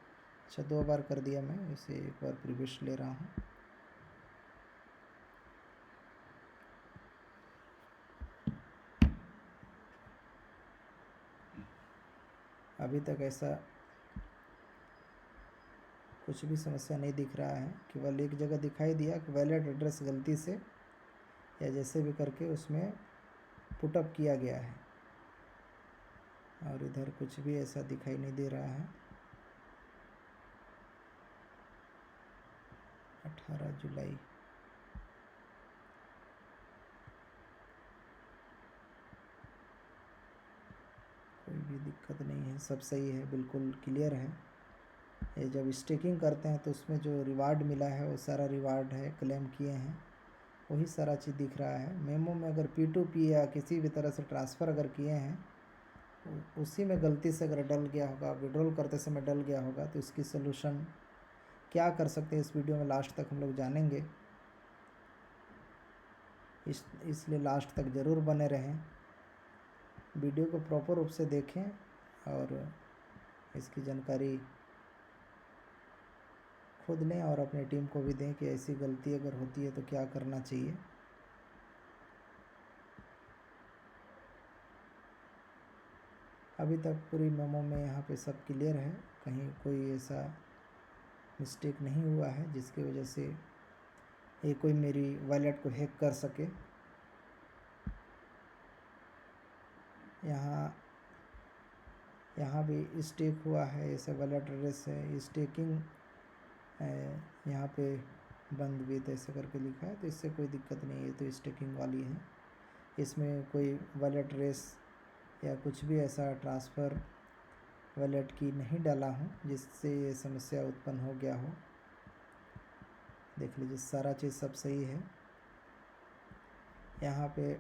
अच्छा, 2 बार कर दिया मैं, इसे एक बार प्रीवियस ले रहा हूँ। अभी तक ऐसा कुछ भी समस्या नहीं दिख रहा है। केवल एक जगह दिखाई दिया कि वैलेट एड्रेस गलती से या जैसे भी करके उसमें पुटअप किया गया है। और इधर कुछ भी ऐसा दिखाई नहीं दे रहा है। 18 जुलाई। कोई भी दिक्कत नहीं है, सब सही है, बिल्कुल क्लियर है। ये जब स्टेकिंग करते हैं तो उसमें जो रिवार्ड मिला है वो सारा रिवार्ड है, क्लेम किए हैं, वही सारा चीज़ दिख रहा है। मेमो में अगर P2P या किसी भी तरह से ट्रांसफ़र अगर किए हैं, उसी में गलती से अगर डल गया होगा, विड्रॉल करते समय डल गया होगा, तो इसकी सलूशन क्या कर सकते हैं इस वीडियो में लास्ट तक हम लोग जानेंगे। इसलिए लास्ट तक ज़रूर बने रहें, वीडियो को प्रॉपर रूप से देखें और इसकी जानकारी खुद लें और अपनी टीम को भी दें कि ऐसी गलती अगर होती है तो क्या करना चाहिए। अभी तक पूरी मेमो में यहाँ पे सब क्लियर है, कहीं कोई ऐसा मिस्टेक नहीं हुआ है जिसकी वजह से ये कोई मेरी वॉलेट को हैक कर सके। यहाँ भी स्टेक हुआ है, ऐसे वॉलेट एड्रेस है, स्टेकिंग यहाँ पे बंद भी ऐसे करके लिखा है, तो इससे कोई दिक्कत नहीं है, तो स्टेकिंग वाली है। इसमें कोई वॉलेट एड्रेस या कुछ भी ऐसा ट्रांसफ़र वॉलेट की नहीं डाला हूँ जिससे ये समस्या उत्पन्न हो गया हो। देख लीजिए सारा चीज़ सब सही है। यहाँ पे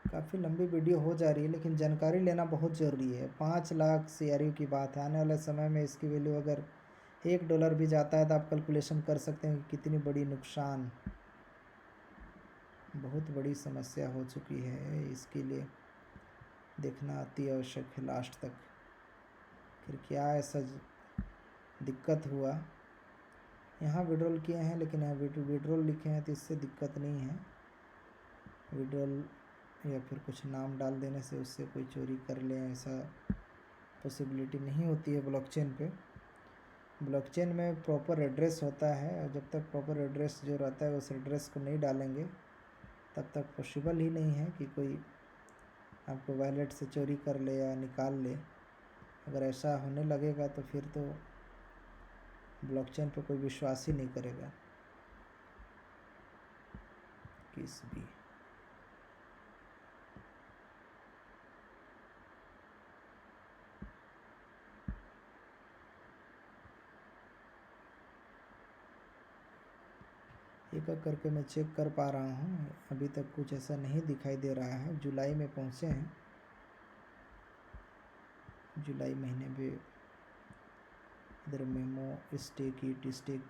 काफ़ी लंबी वीडियो हो जा रही है, लेकिन जानकारी लेना बहुत ज़रूरी है। 5 लाख CRU की बात है, आने वाले समय में इसकी वैल्यू अगर $1 भी जाता है तो आप कैलकुलेशन कर सकते हैं कि कितनी बड़ी नुकसान, बहुत बड़ी समस्या हो चुकी है। इसके लिए देखना अति आवश्यक है लास्ट तक, फिर क्या ऐसा दिक्कत हुआ। यहाँ विड्रॉल किए हैं, लेकिन यहाँ विड्रॉल लिखे हैं तो इससे दिक्कत नहीं है। विड्रॉल या फिर कुछ नाम डाल देने से उससे कोई चोरी कर ले, ऐसा पॉसिबिलिटी नहीं होती है ब्लॉकचेन पे। ब्लॉकचेन में प्रॉपर एड्रेस होता है, और जब तक प्रॉपर एड्रेस जो रहता है उस एड्रेस को नहीं डालेंगे तब तक पॉसिबल ही नहीं है कि कोई आपको वॉलेट से चोरी कर ले या निकाल ले। अगर ऐसा होने लगेगा तो फिर तो ब्लॉकचेन पे कोई विश्वास ही नहीं करेगा किस भी। एक एक करके मैं चेक कर पा रहा हूँ, अभी तक कुछ ऐसा नहीं दिखाई दे रहा है। जुलाई में पहुँचे हैं, जुलाई महीने में इधर मेमो स्टेक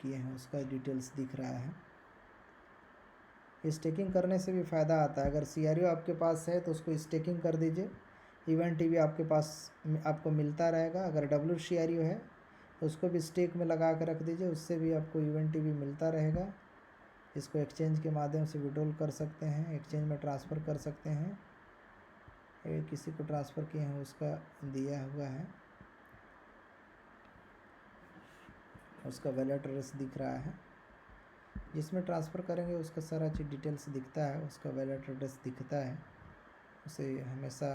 किए हैं उसका डिटेल्स दिख रहा है। स्टेकिंग करने से भी फ़ायदा आता है। अगर CRU आपके पास है तो उसको स्टेकिंग कर दीजिए, इवेंट भी आपके पास आपको मिलता रहेगा। अगर WCRU है तो उसको भी स्टेक में लगा कर रख दीजिए, उससे भी आपको इवेंट भी मिलता रहेगा। इसको एक्सचेंज के माध्यम से विड्रॉल कर सकते हैं, एक्सचेंज में ट्रांसफ़र कर सकते हैं। किसी को ट्रांसफ़र किए हैं उसका दिया हुआ है, उसका वॉलेट एड्रेस दिख रहा है। जिसमें ट्रांसफ़र करेंगे उसका सारा चीज़ डिटेल्स दिखता है, उसका वॉलेट एड्रेस दिखता है, उसे हमेशा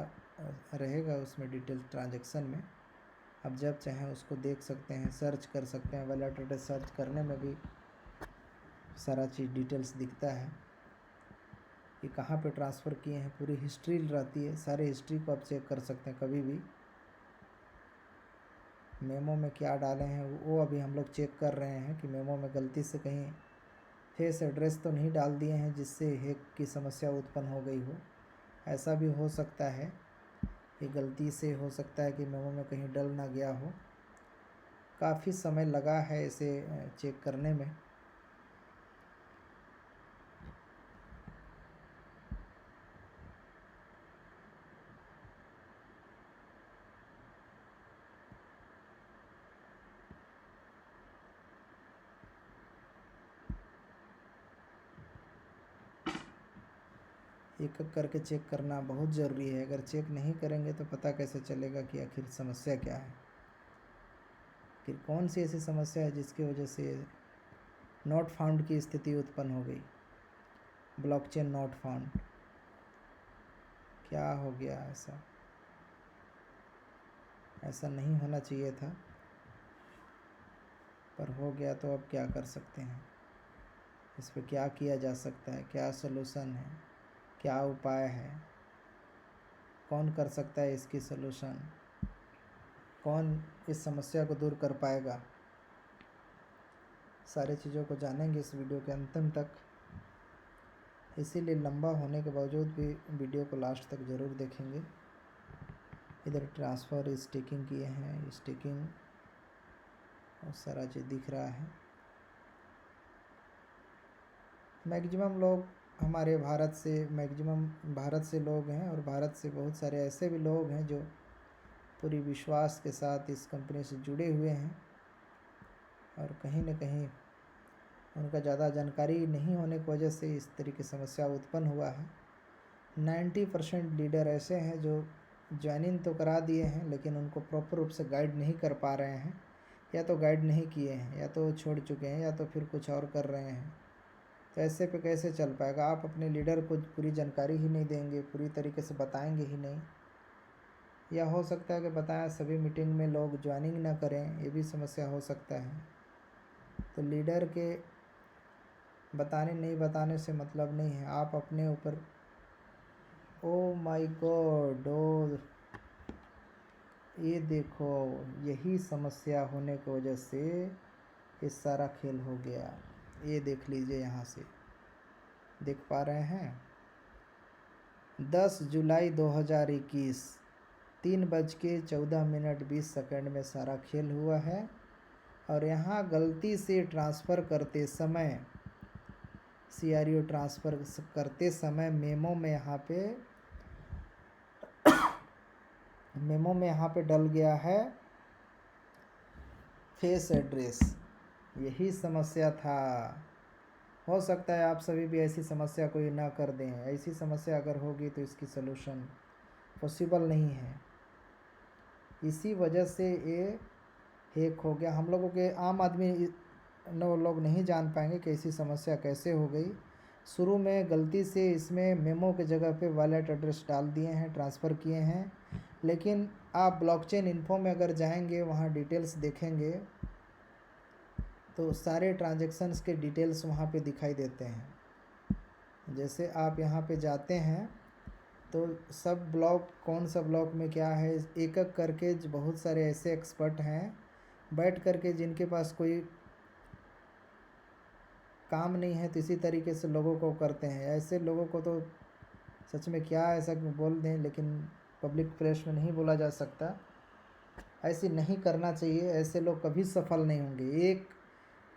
रहेगा उसमें डिटेल्स ट्रांजैक्शन में। अब जब चाहें उसको देख सकते हैं, सर्च कर सकते हैं। वॉलेट एड्रेस सर्च करने में भी सारा चीज़ डिटेल्स दिखता है कि कहाँ पे ट्रांसफ़र किए हैं, पूरी हिस्ट्री रहती है। सारे हिस्ट्री को आप चेक कर सकते हैं कभी भी। मेमो में क्या डाले हैं वो अभी हम लोग चेक कर रहे हैं कि मेमो में गलती से कहीं फेस एड्रेस तो नहीं डाल दिए हैं जिससे हैक की समस्या उत्पन्न हो गई हो। ऐसा भी हो सकता है कि गलती से हो सकता है कि मेमो में कहीं डल ना गया हो। काफ़ी समय लगा है इसे चेक करने में। एक एक करके चेक करना बहुत ज़रूरी है। अगर चेक नहीं करेंगे तो पता कैसे चलेगा कि आखिर समस्या क्या है। कि कौन सी ऐसी समस्या है जिसकी वजह से नॉट फाउंड की स्थिति उत्पन्न हो गई, ब्लॉकचेन नॉट फाउंड। क्या हो गया ऐसा? ऐसा नहीं होना चाहिए था, पर हो गया, तो अब क्या कर सकते हैं? इस पर क्या किया जा सकता है? क्या सलूशन है? क्या उपाय है? कौन कर सकता है इसकी सलूशन? कौन इस समस्या को दूर कर पाएगा? सारी चीज़ों को जानेंगे इस वीडियो के अंतिम तक, इसीलिए लंबा होने के बावजूद भी वीडियो को लास्ट तक ज़रूर देखेंगे। इधर ट्रांसफ़र स्टेकिंग किए हैं, स्टेकिंग और सारा चीज़ दिख रहा है। मैक्सिमम लोग हमारे भारत से लोग हैं, और भारत से बहुत सारे ऐसे भी लोग हैं जो पूरी विश्वास के साथ इस कंपनी से जुड़े हुए हैं, और कहीं न कहीं उनका ज़्यादा जानकारी नहीं होने की वजह से इस तरह की समस्या उत्पन्न हुआ है। 90% लीडर ऐसे हैं जो ज्वाइनिंग तो करा दिए हैं, लेकिन उनको प्रॉपर रूप से गाइड नहीं कर पा रहे हैं, या तो गाइड नहीं किए हैं, या तो छोड़ चुके हैं, या तो फिर कुछ और कर रहे हैं। तो ऐसे पे कैसे चल पाएगा? आप अपने लीडर को पूरी जानकारी ही नहीं देंगे, पूरी तरीके से बताएंगे ही नहीं, या हो सकता है कि बताएं सभी मीटिंग में लोग ज्वाइनिंग ना करें, ये भी समस्या हो सकता है। तो लीडर के बताने नहीं बताने से मतलब नहीं है, आप अपने ऊपर। ओ माय गॉड, ये देखो, यही समस्या होने की वजह से ये सारा खेल हो गया। ये देख लीजिए, यहाँ से देख पा रहे हैं, 10 जुलाई 2021 3:14 में सारा खेल हुआ है। और यहाँ गलती से ट्रांसफ़र करते समय, सीआरयू ट्रांसफ़र करते समय मेमो में यहाँ पे डल गया है फेस एड्रेस। यही समस्या था। हो सकता है आप सभी भी ऐसी समस्या कोई ना कर दें। ऐसी समस्या अगर होगी तो इसकी सलूशन पॉसिबल नहीं है। इसी वजह से ये हैक हो गया। हम लोगों के आम आदमी लोग नहीं जान पाएंगे कि ऐसी समस्या कैसे हो गई। शुरू में गलती से इसमें मेमो के जगह पे वॉलेट एड्रेस डाल दिए हैं, ट्रांसफ़र किए हैं, लेकिन आप ब्लॉकचेन इन्फो में अगर जाएंगे, वहाँ डिटेल्स देखेंगे तो सारे ट्रांजैक्शंस के डिटेल्स वहाँ पे दिखाई देते हैं। जैसे आप यहाँ पे जाते हैं तो सब ब्लॉक, कौन सा ब्लॉक में क्या है, एक एक करके बहुत सारे ऐसे एक्सपर्ट हैं बैठ करके, जिनके पास कोई काम नहीं है तो इसी तरीके से लोगों को करते हैं। ऐसे लोगों को तो सच में क्या ऐसा बोल दें, लेकिन पब्लिक प्लेस में नहीं बोला जा सकता। ऐसे नहीं करना चाहिए। ऐसे लोग कभी सफल नहीं होंगे।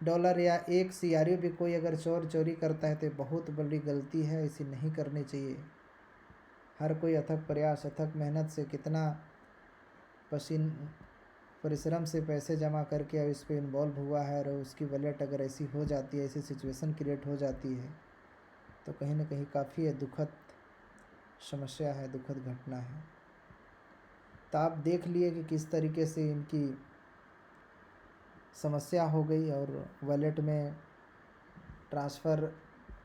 $1 या 1 सीआरयू भी कोई अगर चोरी करता है तो बहुत बड़ी गलती है, ऐसी नहीं करनी चाहिए। हर कोई अथक प्रयास, अथक मेहनत से कितना परिश्रम से पैसे जमा करके अब इस पर इन्वॉल्व हुआ है, और उसकी वॉलेट अगर ऐसी हो जाती है, ऐसी सिचुएशन क्रिएट हो जाती है, तो कहीं ना कहीं काफ़ी दुखद समस्या है, दुखद घटना है। तो आप देख लिए कि किस तरीके से इनकी समस्या हो गई, और वॉलेट में ट्रांसफ़र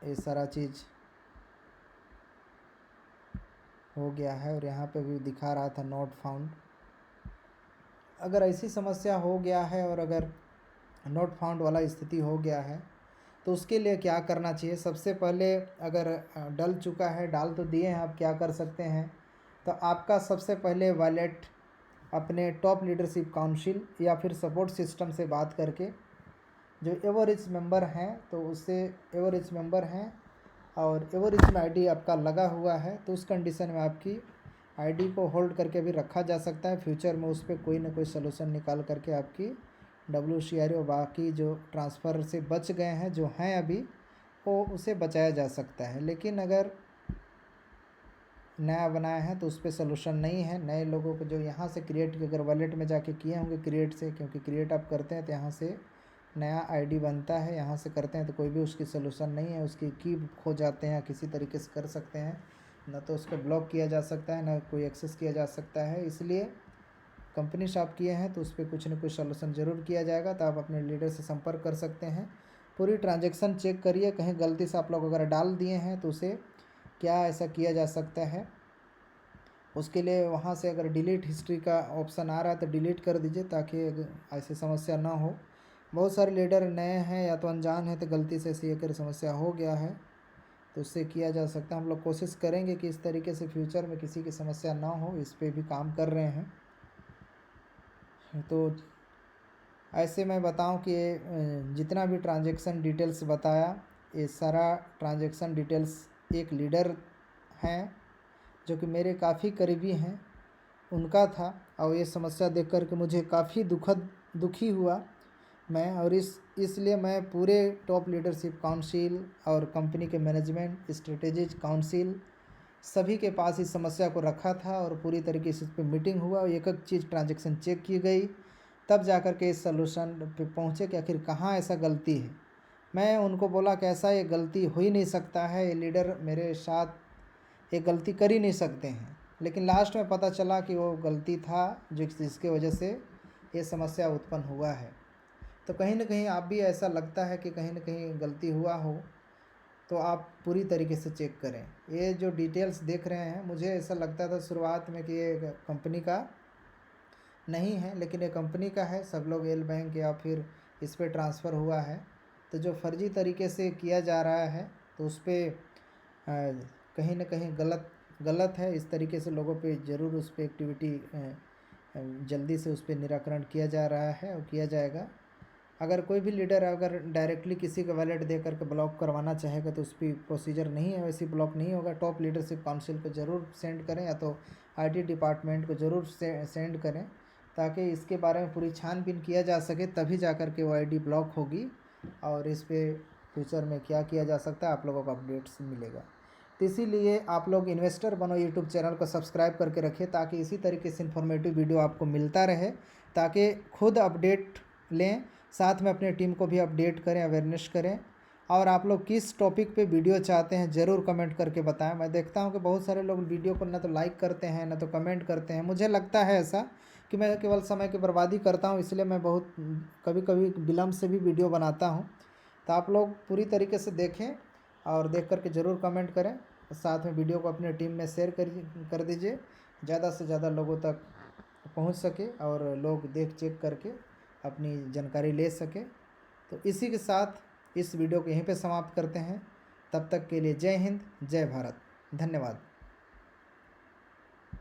ये सारा चीज़ हो गया है। और यहाँ पे भी दिखा रहा था नॉट फाउंड। अगर ऐसी समस्या हो गया है और अगर नॉट फाउंड वाला स्थिति हो गया है, तो उसके लिए क्या करना चाहिए? सबसे पहले, अगर डल चुका है, डाल तो दिए हैं, आप क्या कर सकते हैं? तो आपका सबसे पहले वॉलेट अपने टॉप लीडरशिप काउंसिल या फिर सपोर्ट सिस्टम से बात करके, जो एवरेज मेंबर हैं तो उससे, एवरेज मेंबर हैं और एवरेज में आईडी आपका लगा हुआ है, तो उस कंडीशन में आपकी आईडी को होल्ड करके भी रखा जा सकता है। फ्यूचर में उस पर कोई ना कोई सलूशन निकाल करके आपकी WCRA और बाकी जो ट्रांसफ़र से बच गए हैं, जो हैं अभी, वो उसे बचाया जा सकता है। लेकिन अगर नया बनाया है तो उस पर सलूशन नहीं है। नए लोगों को जो यहाँ से क्रिएट, अगर वॉलेट में जाके किए होंगे क्रिएट से, क्योंकि क्रिएट आप करते हैं तो यहाँ से नया आईडी बनता है, यहाँ से करते हैं तो कोई भी उसकी सलूशन नहीं है। उसकी की खो जाते हैं, किसी तरीके से कर सकते हैं, ना तो उसको ब्लॉक किया जा सकता है, ना कोई एक्सेस किया जा सकता है। इसलिए कंपनी से आप किए हैं तो उस पर कुछ न कुछ सॉल्यूशन ज़रूर किया जाएगा। तो आप अपने लीडर से संपर्क कर सकते हैं। पूरी ट्रांजैक्शन चेक करिए, कहीं गलती से आप लोग अगर डाल दिए हैं तो उसे क्या ऐसा किया जा सकता है। उसके लिए वहाँ से अगर डिलीट हिस्ट्री का ऑप्शन आ रहा है तो डिलीट कर दीजिए, ताकि ऐसी समस्या ना हो। बहुत सारे लीडर नए हैं या तो अनजान हैं, तो गलती से ऐसी अगर समस्या हो गया है तो उससे किया जा सकता है। हम लोग कोशिश करेंगे कि इस तरीके से फ्यूचर में किसी की समस्या ना हो, इस पे भी काम कर रहे हैं। तो ऐसे मैं बताऊं कि जितना भी ट्रांजैक्शन डिटेल्स बताया, ये सारा ट्रांजैक्शन डिटेल्स एक लीडर हैं जो कि मेरे काफ़ी करीबी हैं, उनका था। और ये समस्या देख कर के मुझे काफ़ी दुखी हुआ मैं, और इसलिए मैं पूरे टॉप लीडरशिप काउंसिल और कंपनी के मैनेजमेंट स्ट्रेटेजिक काउंसिल सभी के पास इस समस्या को रखा था, और पूरी तरीके से इस पर मीटिंग हुआ और एक एक चीज़ ट्रांजैक्शन चेक की गई, तब जाकर के इस सलूशन पे पहुँचे कि आखिर कहाँ ऐसा गलती है। मैं उनको बोला कि ऐसा ये गलती हो ही नहीं सकता है, ये लीडर मेरे साथ ये गलती कर ही नहीं सकते हैं। लेकिन लास्ट में पता चला कि वो गलती था जिसके वजह से ये समस्या उत्पन्न हुआ है। तो कहीं ना कहीं आप भी ऐसा लगता है कि कहीं ना कहीं गलती हुआ हो, तो आप पूरी तरीके से चेक करें। ये जो डिटेल्स देख रहे हैं, मुझे ऐसा लगता था शुरुआत में कि ये कंपनी का नहीं है, लेकिन ये कंपनी का है। सब लोग एल बैंक या फिर इस पर ट्रांसफ़र हुआ है। तो जो फर्जी तरीके से किया जा रहा है तो उस पर कहीं ना कहीं गलत है। इस तरीके से लोगों पे ज़रूर उस पर एक्टिविटी जल्दी से उस पर निराकरण किया जा रहा है और किया जाएगा। अगर कोई भी लीडर अगर डायरेक्टली किसी का वैलेट दे करके ब्लॉक करवाना चाहेगा तो उस पर प्रोसीजर नहीं है, वैसे ब्लॉक नहीं होगा। टॉप लीडरशिप काउंसिल को ज़रूर सेंड करें, या तो आईटी डिपार्टमेंट को ज़रूर सेंड करें, ताकि इसके बारे में पूरी छानबीन किया जा सके, तभी जा कर के वो आईडी ब्लॉक होगी। और इस पर फ्यूचर में क्या किया जा सकता है आप लोगों को अपडेट्स मिलेगा। तो इसीलिए आप लोग इन्वेस्टर बनो यूट्यूब चैनल को सब्सक्राइब करके रखें, ताकि इसी तरीके से इन्फॉर्मेटिव वीडियो आपको मिलता रहे, ताकि खुद अपडेट लें, साथ में अपने टीम को भी अपडेट करें, अवेयरनेस करें। और आप लोग किस टॉपिक पे वीडियो चाहते हैं ज़रूर कमेंट करके बताएं। मैं देखता हूं कि बहुत सारे लोग वीडियो को ना तो लाइक करते हैं ना तो कमेंट करते हैं। मुझे लगता है ऐसा कि मैं केवल समय की बर्बादी करता हूं, इसलिए मैं बहुत कभी कभी विलम्ब से भी वीडियो बनाता हूं। तो आप लोग पूरी तरीके से देखें और देख करके ज़रूर कमेंट करें। साथ में वीडियो को अपने टीम में शेयर कर दीजिए, ज़्यादा से ज़्यादा लोगों तक पहुंच सके और लोग देख चेक करके अपनी जानकारी ले सके। तो इसी के साथ इस वीडियो को यहीं पे समाप्त करते हैं। तब तक के लिए जय हिंद, जय भारत, धन्यवाद।